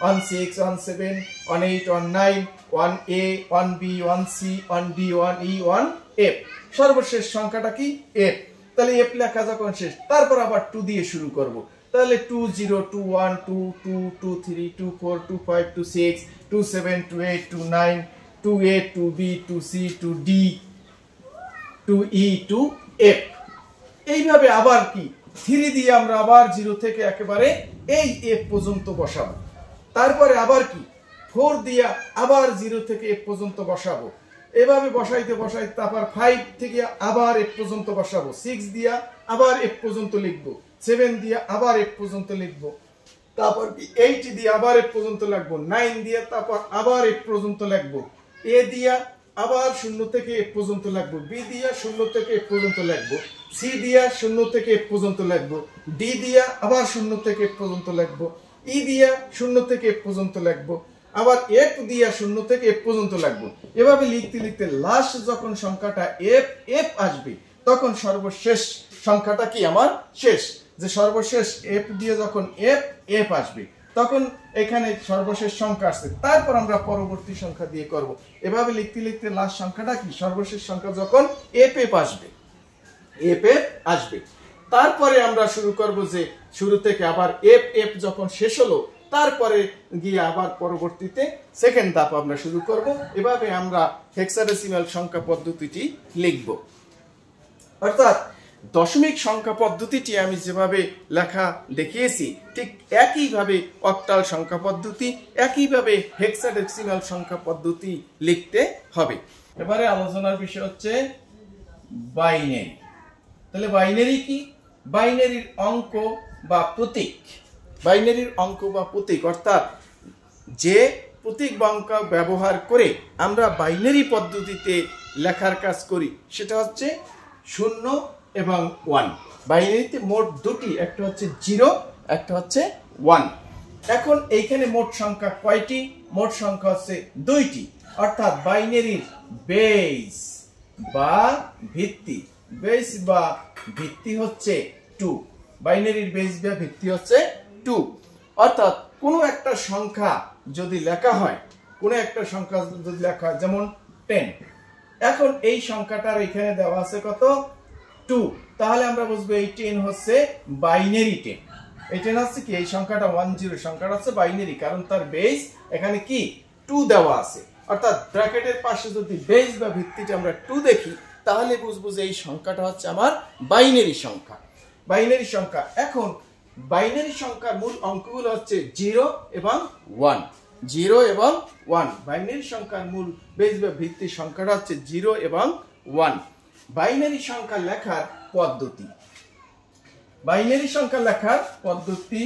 1 6 1 7 1 8 1 9 1 A 1 B 1 C 1 D 1 E 1 F, সর্বশেষ সংখ্যাটা কি F। তাহলে এফ লেখা যখন শেষ, তারপর আবার 2 দিয়ে শুরু করব। তাহলে 2 0 2 1 2 2 2 3 2 4 2 5 2 6 2 7 2 8 2 9 2 A 2 B 2 C 2 D 2 E 2 F। এইভাবে আবার কি 3 দিয়ে আমরা আবার 0 থেকে একেবারে এই F পর্যন্ত বসাবো। তারপরে আবার কি 4 দিয়ে আবার 0 থেকে F পর্যন্ত বসাবো। এভাবে বসাইতে বসাইতে তারপর 5 থেকে আবার F পর্যন্ত বসাবো, 6 দিয়া আবার F পর্যন্ত লিখবো, 7 দিয়া আবার F পর্যন্ত লিখবো, তারপর 8 দিয়ে আবার F পর্যন্ত লিখবো, 9 দিয়া তারপর আবার F পর্যন্ত লিখবো, A দিয়া আবার 0 থেকে F পর্যন্ত লিখবো, B দিয়া 0 থেকে F পর্যন্ত লিখবো, C দিয়া 0 থেকে F পর্যন্ত লিখবো, D দিয়া আবার 0 থেকে F পর্যন্ত লিখবো, E দিয়া 0 থেকে F পর্যন্ত লিখবো, আবার F দিয়া 0 থেকে F পর্যন্ত লাগবে। এভাবে লিখতে লিখতে লাস্ট যখন সংখ্যাটা F আসবে, তখন সর্বশেষ সংখ্যাটা কি আমার শেষ, যে সর্বশেষ F দিয়ে যখন F আসবে তখন এখানে সর্বশেষ সংখ্যা আসছে, তারপর আমরা পরবর্তী সংখ্যা দিয়ে করব। এভাবে লিখতে লিখতে লাস্ট সংখ্যাটা কি, সর্বশেষ সংখ্যা যখন F আসবে, তারপরে আমরা শুরু করব যে শুরু থেকে আবার F যখন শেষ হলো, তারপরে গিয়ে আবার পরবর্তীতে সেকেন্ড ধাপ আমরা শুরু করব। এভাবে আমরা হেক্সাডেসিমাল সংখ্যা পদ্ধতিটি লিখব। অর্থাৎ দশমিক সংখ্যা পদ্ধতিটি আমি যেভাবে লেখা দেখিয়েছি, ঠিক একইভাবে অক্টাল সংখ্যা পদ্ধতি, একইভাবে হেক্সাডেসিমাল সংখ্যা পদ্ধতি লিখতে হবে। এবারে আলোচনার বিষয় হচ্ছে বাইনারি। তাহলে বাইনারি কি? বাইনারির অঙ্ক বা প্রতীক, বাইনারির অঙ্ক বা প্রতীক, অর্থাৎ যে প্রতীক বা অঙ্ক ব্যবহার করে আমরা বাইনারি পদ্ধতিতে লেখার কাজ করি, সেটা হচ্ছে 0 এবং 1। বাইনারিতে মোট দুটি, একটা হচ্ছে 0, একটা হচ্ছে 1। এখন এইখানে মোট সংখ্যা কয়টি? মোট সংখ্যা হচ্ছে 2টি। অর্থাৎ বাইনারির বেস বা ভিত্তি, বেস বা ভিত্তি হচ্ছে 2। বাইনারির বেস বা ভিত্তি হচ্ছে 2। অর্থাৎ কোনো একটা সংখ্যা যদি লেখা হয়, কোনো একটা সংখ্যা যদি লেখা হয়, যেমন 10, এখন এই সংখ্যাটার এখানে দেওয়া আছে কত? 2। তাহলে আমরা বুঝবো এই 10 হচ্ছে বাইনারি 10। এই 10 হচ্ছে কি, এই সংখ্যাটা 10 সংখ্যাটা হচ্ছে বাইনারি, কারণ তার বেস এখানে কি 2 দেওয়া আছে। অর্থাৎ ব্র্যাকেটের পাশে যদি বেস বা ভিত্তিটা আমরা 2 দেখি, তাহলে বুঝবো যে এই সংখ্যাটা হচ্ছে আমার বাইনারি সংখ্যা। বাইনারি সংখ্যা। এখন বাইনারি সংখ্যার মূল অঙ্কগুলো হচ্ছে 0 এবং 1। 0 এবং 1 বাইনারি সংখ্যার মূল বেস বা ভিত্তি সংখ্যাটা হচ্ছে 0 এবং 1। বাইনারি সংখ্যা লেখার পদ্ধতি, বাইনারি সংখ্যা লেখার পদ্ধতি,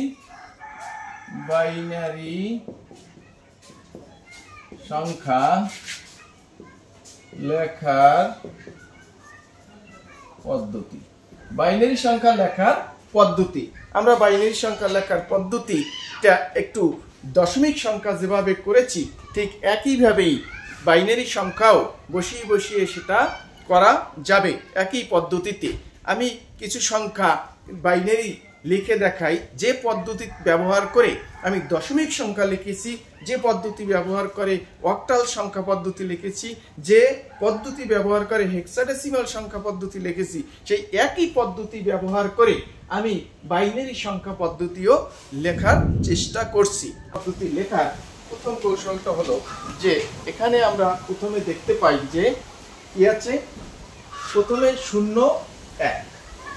বাইনারি সংখ্যা লেখার পদ্ধতি, বাইনারি সংখ্যা লেখার পদ্ধতি। আমরা বাইনারি সংখ্যা লেখার পদ্ধতিটা একটু দশমিক সংখ্যা যেভাবে করেছি, ঠিক একইভাবেই বাইনারি সংখ্যাও বসিয়ে বসিয়ে সেটা করা যাবে একই পদ্ধতিতে। আমি কিছু সংখ্যা বাইনারি লিখে দেখাই যে পদ্ধতি ব্যবহার করে আমি দশমিক সংখ্যা লিখেছি, যে পদ্ধতি ব্যবহার করে অক্টাল সংখ্যা পদ্ধতি লিখেছি, যে পদ্ধতি ব্যবহার করে হেক্সাডেসিমাল সংখ্যা পদ্ধতি লিখেছি, সেই একই পদ্ধতি ব্যবহার করে আমি বাইনারি সংখ্যা পদ্ধতিও লেখার চেষ্টা করছি। পদ্ধতি লেখার প্রথম কৌশলটা হলো যে এখানে আমরা প্রথমে দেখতে পাই যে কি আছে, প্রথমে 0 1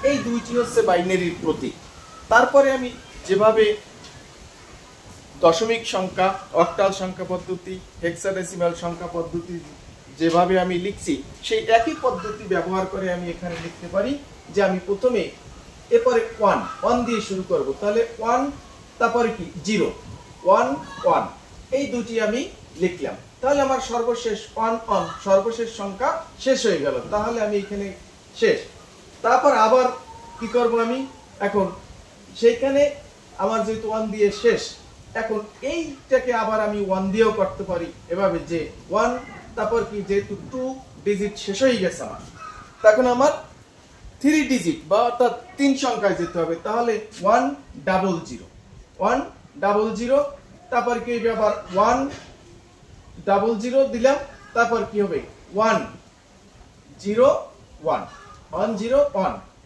এই দুইটি হচ্ছে বাইনারির প্রতীক। তারপরে আমি যেভাবে দশমিক সংখ্যা, অক্টাল সংখ্যা পদ্ধতি, হেক্সাডেসিমাল সংখ্যা পদ্ধতি যেভাবে আমি লিখছি, সেই একই পদ্ধতি ব্যবহার করে আমি এখানে লিখতে পারি যে আমি প্রথমে এরপরে 1 দিয়ে শুরু করব। তাহলে 1, তারপরে কি 0 1 1 এই দুটি আমি লিখলাম। তাহলে আমার সর্বশেষ 1 সর্বশেষ সংখ্যা শেষ হয়ে গেল। তাহলে আমি এখানে শেষ। তারপর আবার কি করব আমি, এখন সেইখানে আমার যেহেতু 1 দিয়ে শেষ, এখন এইটাকে আবার আমি 1 দিয়েও করতে পারি এভাবে যে 1, তারপর কি যেহেতু 2 ডিজিট শেষ হয়ে গেছে আমার, তখন আমার 3 ডিজিট বা অর্থাৎ 3 সংখ্যায় যেতে হবে। তাহলে 100 তারপর কি হবে আবার 100 দিলাম, তারপর কি হবে 101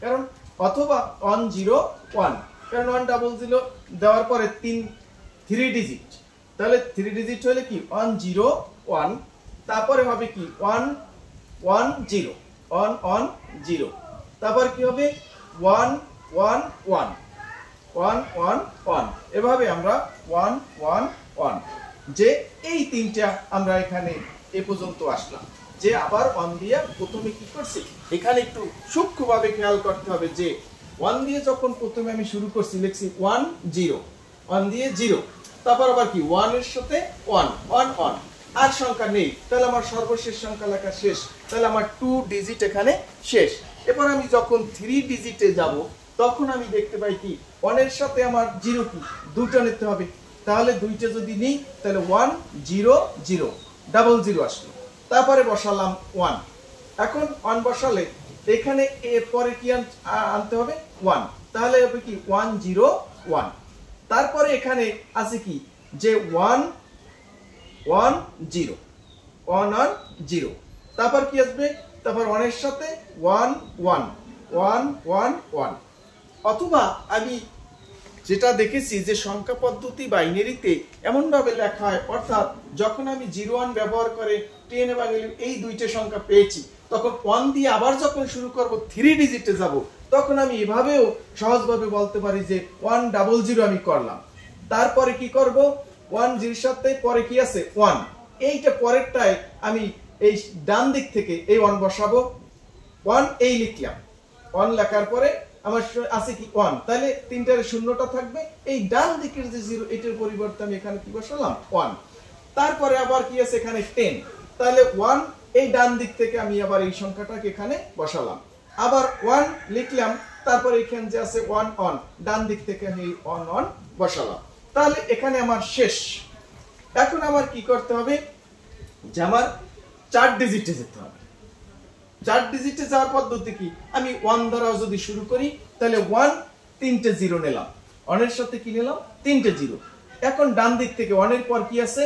কারণ অথবা 101 কারণ 100 দেওয়ার পরে 3 ডিজিট, তাহলে 3 ডিজিট হলে কি 101, তারপরে হবে কি 110 তারপর কি হবে 111 এভাবে আমরা 111 যে এই তিনটা আমরা এখানে এ পর্যন্ত আসলাম। যে আবার 1 দিয়ে প্রথমে কি করছি, এখানে একটু সূক্ষ্মভাবে খেয়াল করতে হবে যে 1 দিয়ে যখন প্রথমে আমি শুরু করছি লিখছি 1 দিয়ে 0, তারপর আবার কি 1 এর সাথে 1 আর সংখ্যা নেই, তাহলে আমার সর্বশেষ সংখ্যা লেখা শেষ। তাহলে আমার 2 ডিজিট এখানে শেষ। এরপর আমি যখন 3 ডিজিটে যাব তখন আমি দেখতে পাই কি 1 এর সাথে আমার 0 কি দুটো নিতে হবে। তাহলে দুইটা যদি নিই তাহলে 100 আসলো, তারপরে বসালাম 1। এখন 1 বসালে এখানে এরপরে কি আনতে হবে 1, তাহলে হবে কি 101। তারপরে এখানে আছে কি যে 110 তারপর কি আসবে, তারপর 1 এর সাথে 1 অথবা আমি যেটা দেখেছি যে সংখ্যা পদ্ধতি বাইনারিতে এমন ভাবে লেখা হয়, অর্থাৎ যখন আমি 01 ব্যবহার করে 10 এবং 11 এই দুইটা সংখ্যা পেয়েছি, তখন 1 দিয়ে আবার যখন শুরু করব 3 ডিজিটে যাব, তখন আমি এভাবেও সহজভাবে বলতে পারি যে 100 আমি করলাম। তারপরে কি করব 10 এর সাথে পরে কি আছে 1, এইটা পরেরটায় আমি এই ডান দিক থেকে এই 1 বসাবো, 1 এই লিখলাম, 1 লেখার পরে আমার আছে কি 1, তাহলে তিনটার শূন্যটা থাকবে, এই ডান দিকের যে 0 এটার পরিবর্তে আমি এখানে কি বসালাম 1। তারপরে আবার কি আছে এখানে 10, তাহলে 1 এই ডান দিক থেকে আমি আবার এই সংখ্যাটাকে এখানে বসালাম, আবার 1 লিখলাম, তারপরে এখানে যে আছে 1 ডান দিক থেকে আমি 1 বসালাম। তাহলে এখানে আমার শেষ। এখন আমার কি করতে হবে যে আমার 4 ডিজিটে যেতে হবে। 4 ডিজিটে যাওয়ার পদ্ধতি কি, আমি 1 দ্বারাও যদি শুরু করি তাহলে 1 3টে 0 নিলাম, 1 এর সাথে কি নিলাম 3টে 0। এখন ডান দিক থেকে 1 এর পর কি আছে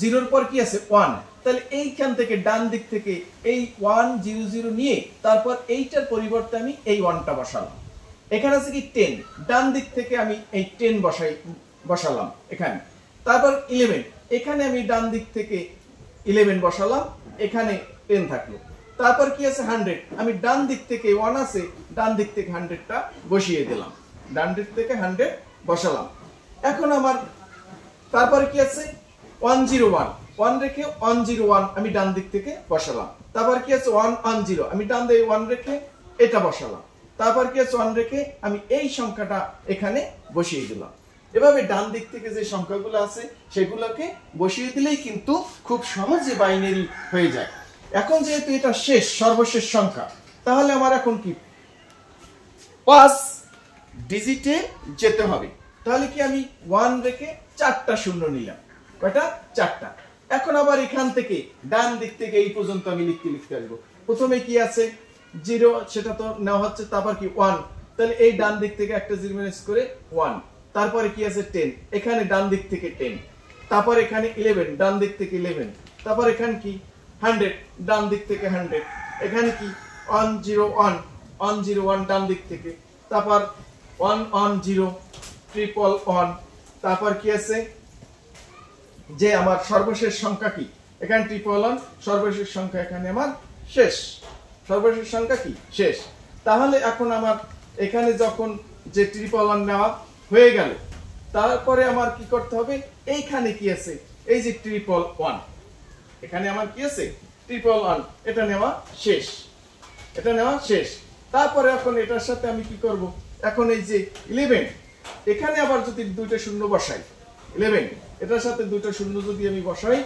0 এর পর কি আছে 1, তাহলে এইখান থেকে ডান দিক থেকে এই 100 নিয়ে তারপর এইটার পরিবর্তে আমি এই 1টা বসালাম। এখানে আছে কি 10, ডান দিক থেকে আমি এই 10 বসালাম এখানে। তারপর 11, এখানে আমি ডান দিক থেকে 11 বসালাম, এখানে 10 থাকলো। তারপর কি আছে 100, আমি ডান দিক থেকে 1 আছে, ডান দিক থেকে 100টা বসিয়ে দিলাম, ডান দিক থেকে 100 বসালাম। এখন আমার তারপরে কি আছে 101 রেখে 101 আমি ডান দিক থেকে বসালাম। তারপর কি আছে 110, আমি ডান দিকে 1 রেখে এটা বসালাম। তারপর কি আছে 1 রেখে আমি এই সংখ্যাটা এখানে বসিয়ে দিলাম। এভাবে ডান দিক থেকে যে সংখ্যাগুলো আছে সেগুলোকে বসিয়ে দিলেই কিন্তু খুব সহজে বাইনারি হয়ে যায়। এখন যেহেতু এটা শেষ সর্বশেষ সংখ্যা, তাহলে আমার এখন কি 5 ডিজিটে যেতে হবে। তাহলে কি আমি 1 রেখে 4টা শূন্য নিলাম, কয়টা 4টা। এখন আবার এখান থেকে ডান দিক থেকে এই পর্যন্ত আমি লিখতে আসবো। প্রথমে কি আছে 0, সেটা তো নেওয়া হচ্ছে, তারপর কি 1, তাহলে এই ডান দিক থেকে একটা 0 মাইনাস করে 1, তারপরে কি আছে 10, এখানে ডান দিক থেকে 10, তারপর এখানে 11 ডান দিক থেকে 11, তারপর এখানে কি 100 ডান দিক থেকে 100, এখানে কি 101 101 ডান দিক থেকে, তারপর 110 111, তারপর কি আছে যে আমার সর্বশেষ সংখ্যা কি, এখানে 111 সর্বশেষ সংখ্যা, এখানে আমার শেষ সর্বশেষ সংখ্যা কি শেষ। তাহলে এখন আমার এখানে যখন যে 111 নেওয়া হয়ে গেল, তারপরে আমার কি করতে হবে, এইখানে কি আছে এই যে 111, এখানে আমার কি আছে 111, এটা নেওয়া শেষ, এটা নেওয়া শেষ। তারপরে এখন এটার সাথে আমি কি করব, এখন এই যে 11 এখানে আবার যদি দুইটা শূন্য বসাই, 11 এটার সাথে দুইটা শূন্য যদি আমি বসাই,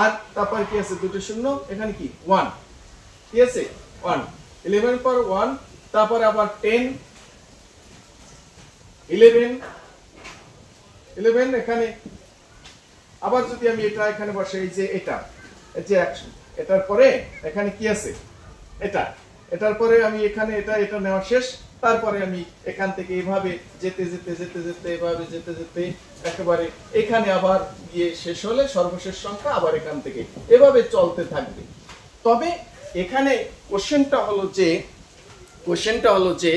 আর তারপর কি আছে দুটো শূন্য, এখানে কি 1, কি আছে 1, 11 পর 1, তারপরে আবার 10 11 এখানে আবার যদি আমি এটা এখানে বসাই, যে এটা এই যে 100, এটার পরে এখানে কি আছে এটা, এটার পরে আমি এখানে এটা নেওয়া শেষ। তারপরে আমি এখান থেকে এইভাবে যেতে যেতে যেতে যেতে এভাবে যেতে যেতে একেবারে এখানে আবার গিয়ে শেষ হলে সর্বশেষ সংখ্যা আবার এখান থেকে এভাবে চলতে থাকবে। তবে এখানে কোশ্চেনটা হলো যে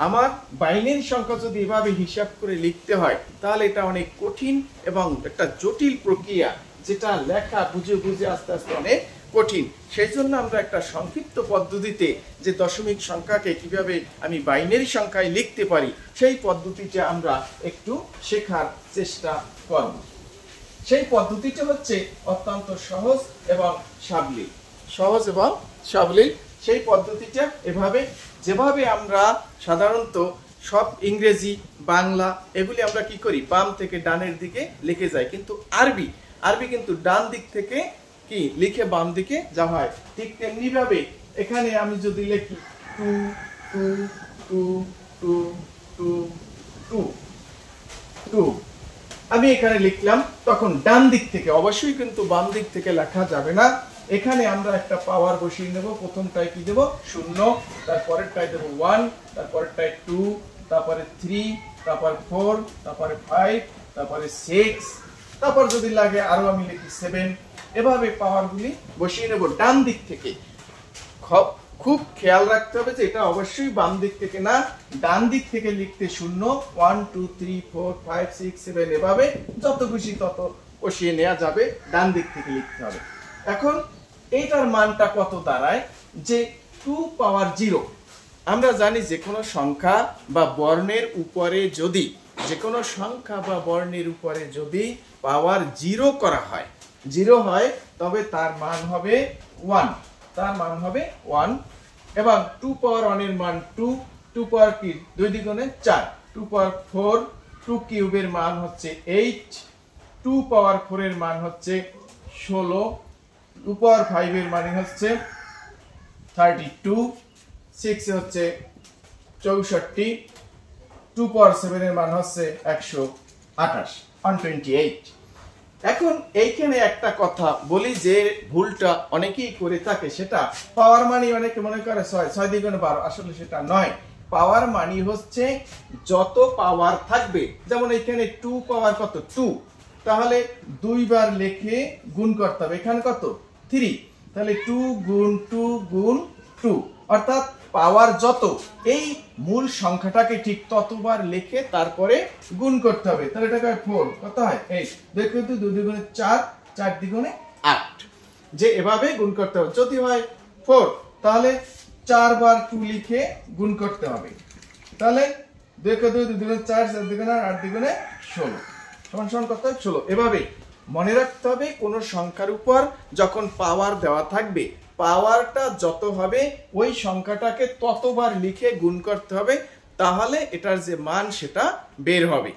আমার বাইনারি সংখ্যা যদি এভাবে হিসাব করে লিখতে হয়, তাহলে এটা অনেক কঠিন এবং একটা জটিল প্রক্রিয়া, যেটা লেখা বুঝে বুঝে আস্তে আস্তে অনেক কঠিন। সেই জন্য আমরা একটা সংক্ষিপ্ত পদ্ধতিতে যে দশমিক সংখ্যাকে কিভাবে আমি বাইনারি সংখ্যায় লিখতে পারি, সেই পদ্ধতিটা আমরা একটু শেখার চেষ্টা করব। সেই পদ্ধতিটা হচ্ছে অত্যন্ত সহজ এবং সাবলীল। সেই পদ্ধতিটা এভাবে, যেভাবে আমরা সাধারণত সব ইংরেজি বাংলা এগুলি আমরা কি করি, বাম থেকে ডানের দিকে লিখে যাই, কিন্তু আরবি কিন্তু ডান দিক থেকে কি লিখে বাম দিকে যাওয়া হয়। ঠিক তেমনি ভাবে এখানে আমি যদি লিখি 2 2 2 2 2 2 2, আমি এখানে লিখলাম, তখন ডান দিক থেকে, অবশ্যই কিন্তু বাম দিক থেকে লেখা যাবে না। এখানে আমরা একটা পাওয়ার বসিয়ে নেব, প্রথমটায় কি দেব 0, তারপরেরটায় দেব 1, তারপরেরটায় 2, তারপরে 3, তারপর 4, তারপরে 5, তারপরে 6, তারপর যদি লাগে আরো আমি লিখি 7, এভাবে পাওয়ারগুলি বসিয়ে নেব ডান দিক থেকে। খুব খেয়াল রাখতে হবে যে এটা অবশ্যই বাম দিক থেকে না, ডান দিক থেকে লিখতে 0 1 2 3 4 5 6 7 এভাবে যত খুশি তত বসিয়ে নেওয়া যাবে, ডান দিক থেকে লিখতে হবে। এখন এইটার মানটা কত দাঁড়ায়, যে 2 পাওয়ার 0। আমরা জানি যে কোনো সংখ্যা বা বর্ণের উপরে যদি পাওয়ার 0 করা হয়, 0 হয়, তবে তার মান হবে 1, এবং 2 পাওয়ার 1 এর মান 2, 2 পাওয়ার কি 2 দ্বিগুণে 4, 2 পাওয়ার 4, 2 কিউবের মান হচ্ছে 8, 2 পাওয়ার 4 এর মান হচ্ছে 16, 2 পাওয়ার 5 এর মানে হচ্ছে 32, 6 হচ্ছে 64, 2 পাওয়ার 7 এর মান হচ্ছে 128, 128। এখন এইখানে একটা কথা বলি যে ভুলটা অনেকেই করে থাকে, সেটা পাওয়ার মানি অনেকে মনে করে 6 দ্বিগুণে 12, আসলে সেটা নয়। পাওয়ার মানি হচ্ছে যত পাওয়ার থাকবে, যেমন এখানে 2 পাওয়ার কত 2, তাহলে 2 বার লিখে গুণ করতে হবে, এখানে কত 3, তাহলে 2 গুণ 2 গুণ 2, অর্থাৎ পাওয়ার যত, এই মূল সংখ্যাটাকে ঠিক ততবার লিখে তারপরে গুণ করতে হবে। তাহলে এটা হয় 4, কত হয় 8, 2 কিন্তু 2 দ্বিগুণে 4, 4 দ্বিগুণে 8, যে এভাবে গুণ করতে হবে। যদি হয় 4, তাহলে 4 বার 2 লিখে গুণ করতে হবে, তাহলে 2 কে 2 দ্বিগুণে 4, 4 দ্বিগুণে 8 দ্বিগুণে 16 সমান কত 16। এভাবে মনে রাখতে হবে, কোন সংখ্যার উপর যখন পাওয়ার দেওয়া থাকবে, পাওয়ারটা যত হবে ওই সংখ্যাটাকে ততবার লিখে গুণ করতে হবে, তাহলে এটার যে মান সেটা বের হবে।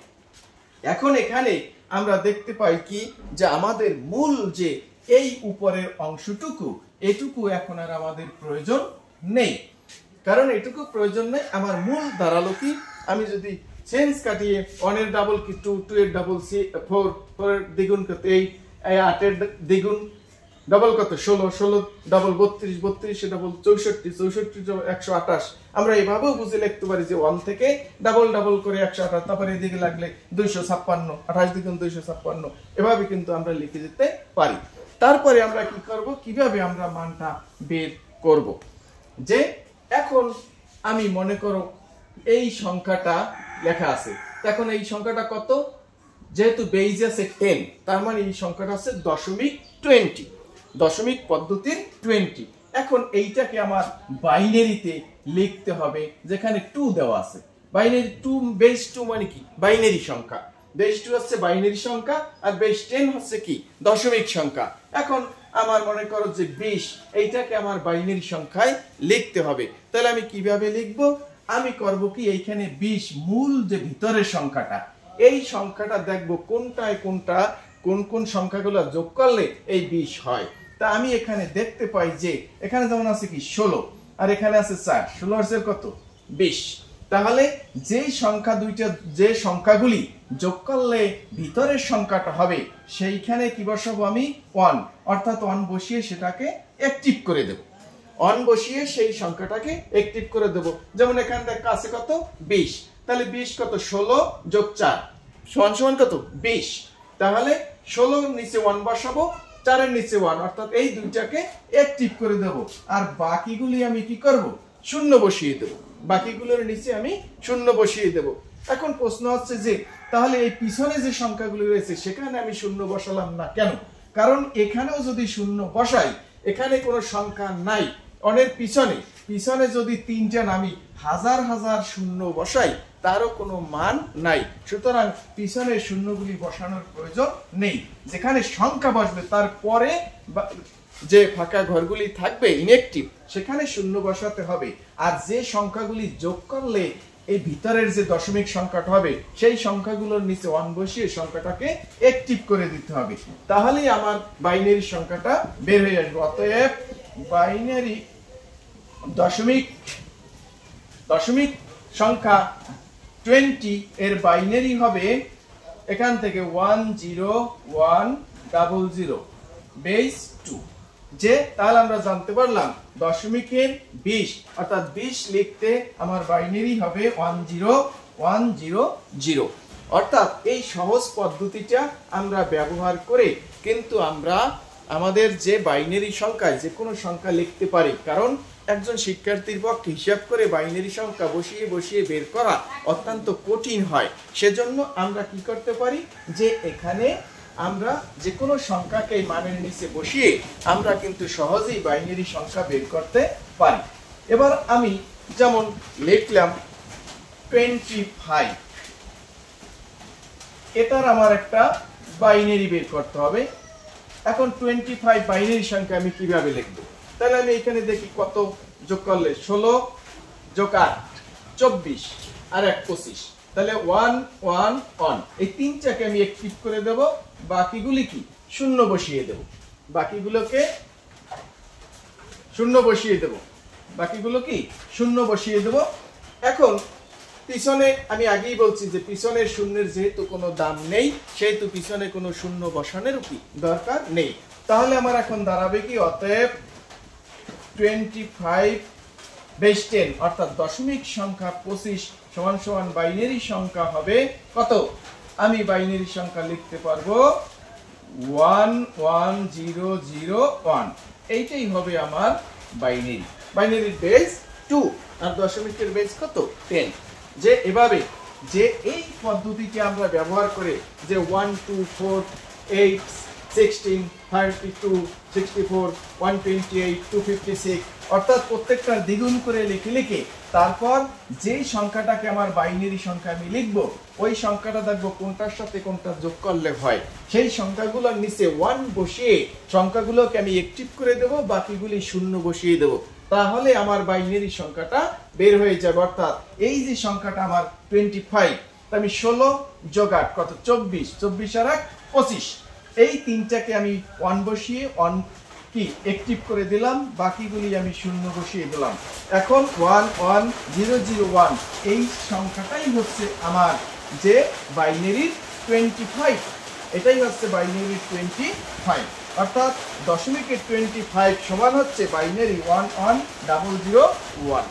এখন এখানে আমরা দেখতে পাই কি, যে আমাদের মূল যে এই উপরের অংশটুকু, এটুকু এখন আর আমাদের প্রয়োজন নেই। কারণ এটুকু প্রয়োজন নেই, আমার মূল দাঁড়ালো কি, আমি যদি চেঞ্জ কাটিয়ে 1 এর ডাবল কি 2, 2 এর ডাবল 4, 4 এর দ্বিগুণ কত 8, 8 এর দ্বিগুণ ডাবল কত 16, 16 ডাবল 32, 32 ডাবল 64, 64 128। আমরা এভাবেও বুঝে লিখতে পারি যে 1 থেকে ডাবল ডাবল করে 128, তারপরে এদিকে লাগলে 256, 28 দ্বিগুণ 256, এভাবে কিন্তু আমরা লিখে দিতে পারি। তারপরে আমরা কি করব, কিভাবে আমরা মানটা বের করব, যে এখন আমি মনে করো এই সংখ্যাটা লেখা আছে, এখন এই সংখ্যাটা কত, যেহেতু বেজ আছে 10, তার মানে এই সংখ্যাটা আছে দশমিক 20, দশমিক পদ্ধতির 20। এখন এইটাকে আমার বাইনারিতে লিখতে হবে, যেখানে 2 দেওয়া আছে। বাইনারি 2, বেজ 2 মানে কি, বাইনারি সংখ্যা। বেজ 2 হচ্ছে বাইনারি সংখ্যা, আর বেজ 10 হচ্ছে কি, দশমিক সংখ্যা। এখন আমার মনে করো যে 20, এইটাকে আমার বাইনারি সংখ্যায় লিখতে হবে। তাহলে আমি কিভাবে লিখব, আমি করব কি, এইখানে 20 মূল যে ভিতরের সংখ্যাটা, এই সংখ্যাটা দেখব কোনটায় কোনটা, কোন কোন সংখ্যাগুলো যোগ করলে এই 20 হয়। তা আমি এখানে দেখতে পাই যে এখানে যেমন আছে কি 16, আর এখানে আছে 4, 16 আর 4 কত 20। তাহলে যে সংখ্যা দুইটা, যে সংখ্যাগুলি যোগ করলে ভিতরের সংখ্যাটা হবে, সেইখানে কি বসাবো আমি 1, অর্থাৎ 1 বসিয়ে সেটাকে অ্যাক্টিভ করে দেব। 1 বসিয়ে সেই সংখ্যাটাকে অ্যাক্টিভ করে দেব। যেমন এখানে দেখা আছে কত 20, তাহলে 20 কত 16 যোগ 4 সমান সমান কত 20। তাহলে 16 এর নিচে 1 বসাবো, 4 এর নিচে 1, অর্থাৎ এই দুইটাকে অ্যাক্টিভ করে দেব। আর বাকিগুলি আমি কি করব, শূন্য বসিয়ে দেব। বাকিগুলোর নিচে আমি শূন্য বসিয়ে দেব। এখন প্রশ্ন হচ্ছে যে তাহলে এই পিছনে যে সংখ্যাগুলি রয়েছে সেখানে আমি শূন্য বসালাম না কেন? কারণ এখানেও যদি শূন্য বসাই, এখানে কোনো সংখ্যা নাই। অনেক পিছনে পিছনে যদি 3টা নামি হাজার হাজার শূন্য বসাই, তারও কোনো মান নাই। সুতরাং পিছনের শূন্যগুলি বসানোর প্রয়োজন নেই। যেখানে সংখ্যা বসবে তারপরে যে ফাঁকা ঘরগুলি থাকবে ইনঅ্যাক্টিভ, সেখানে শূন্য বসাতে হবে। আর যে সংখ্যাগুলি যোগ করলে এই ভিতরের যে দশমিক সংখ্যাটা হবে, সেই সংখ্যাগুলোর নিচে 1 বসিয়ে সংখ্যাটাকে অ্যাক্টিভ করে দিতে হবে। তাহলেই আমার বাইনারি সংখ্যাটা বের হয়ে আসবে। অতএব বাইনারি দশমিক সংখ্যা 20 এর বাইনারি হবে এখান থেকে 10100 বেস 2। যে তাহলে আমরা জানতে পারলাম দশমিকের 20, অর্থাৎ 20 লিখতে আমার বাইনারি হবে 10100। অর্থাৎ এই সহজ পদ্ধতিটা আমরা ব্যবহার করে কিন্তু আমরা আমাদের যে বাইনারি সংখ্যায় যে কোনো সংখ্যা লিখতে পারি। কারণ একজন শিক্ষার্থীর পক্ষে হিসাব করে বাইনারি সংখ্যা বসিয়ে বসিয়ে বের করা অত্যন্ত কঠিন হয়। সেজন্য আমরা কি করতে পারি, যে এখানে আমরা যে কোনো সংখ্যাকে মানের নিচে বসিয়ে আমরা কিন্তু সহজেই বাইনারি সংখ্যা বের করতে পারি। এবার আমি যেমন লিখলাম 25, এটার আমার একটা বাইনারি বের করতে হবে। এখন 25 বাইনারি সংখ্যা আমি কিভাবে লিখব? তাহলে আমি এখানে দেখি কত যোগ করলে 16 যোগ 8 24 আর 1 25, তাহলে 1 1 1। এই তিনটাকে আমি অ্যাক্টিভ করে দেব, বাকিগুলি কি শূন্য বসিয়ে দেব। বাকিগুলোকে শূন্য বসিয়ে দেব, বাকিগুলো কি শূন্য বসিয়ে দেব। এখন পিছনে আমি আগেই বলছি যে পিছনের শূন্যের যেহেতু কোনো দাম নেই, সেহেতু পিছনে কোনো শূন্য বসানোর কি দরকার নেই। তাহলে আমার এখন দাঁড়াবে কি, অতএব 25 বেস 10 অর্থাৎ দশমিক সংখ্যা 25 সমান সমান বাইনারি সংখ্যা হবে কত? আমি বাইনারি সংখ্যা লিখতে পারবো 11001। এইটাই হবে আমার বাইনারি। বাইনারির বেস 2 আর দশমিকের বেস কত 10। যে এভাবে যে এই পদ্ধতিটি আমরা ব্যবহার করে যে 1 2 4 8 16 32 64 128 256 অর্থাৎ প্রত্যেকটা দ্বিগুণ করে লিখে লিখে তারপর যে সংখ্যাটাকে আমার বাইনারি সংখ্যা আমি লিখব, ওই সংখ্যাটা দেখবো কোনটার সাথে কোনটা যোগ করলে হয়। সেই সংখ্যাগুলোর নিচে 1 বসিয়ে সংখ্যাগুলোকে আমি অ্যাক্টিভ করে দেব, বাকিগুলি শূন্য বসিয়ে দেব। তাহলে আমার বাইনারি সংখ্যাটা বের হয়ে যাবে। অর্থাৎ এই যে সংখ্যাটা আমার 25, আমি 16 যোগ 8 কত 24, 24 আর 1 25। এই তিনটাকে আমি 1 বসিয়ে 1 কি অ্যাক্টিভ করে দিলাম, বাকিগুলি আমি শূন্য বসিয়ে দিলাম। এখন 11001 এই সংখ্যাটাই হচ্ছে আমার যে বাইনারি 25, এটাই হচ্ছে বাইনারি 25। অর্থাৎ দশমিকের 25 সমান হচ্ছে বাইনারি 110001।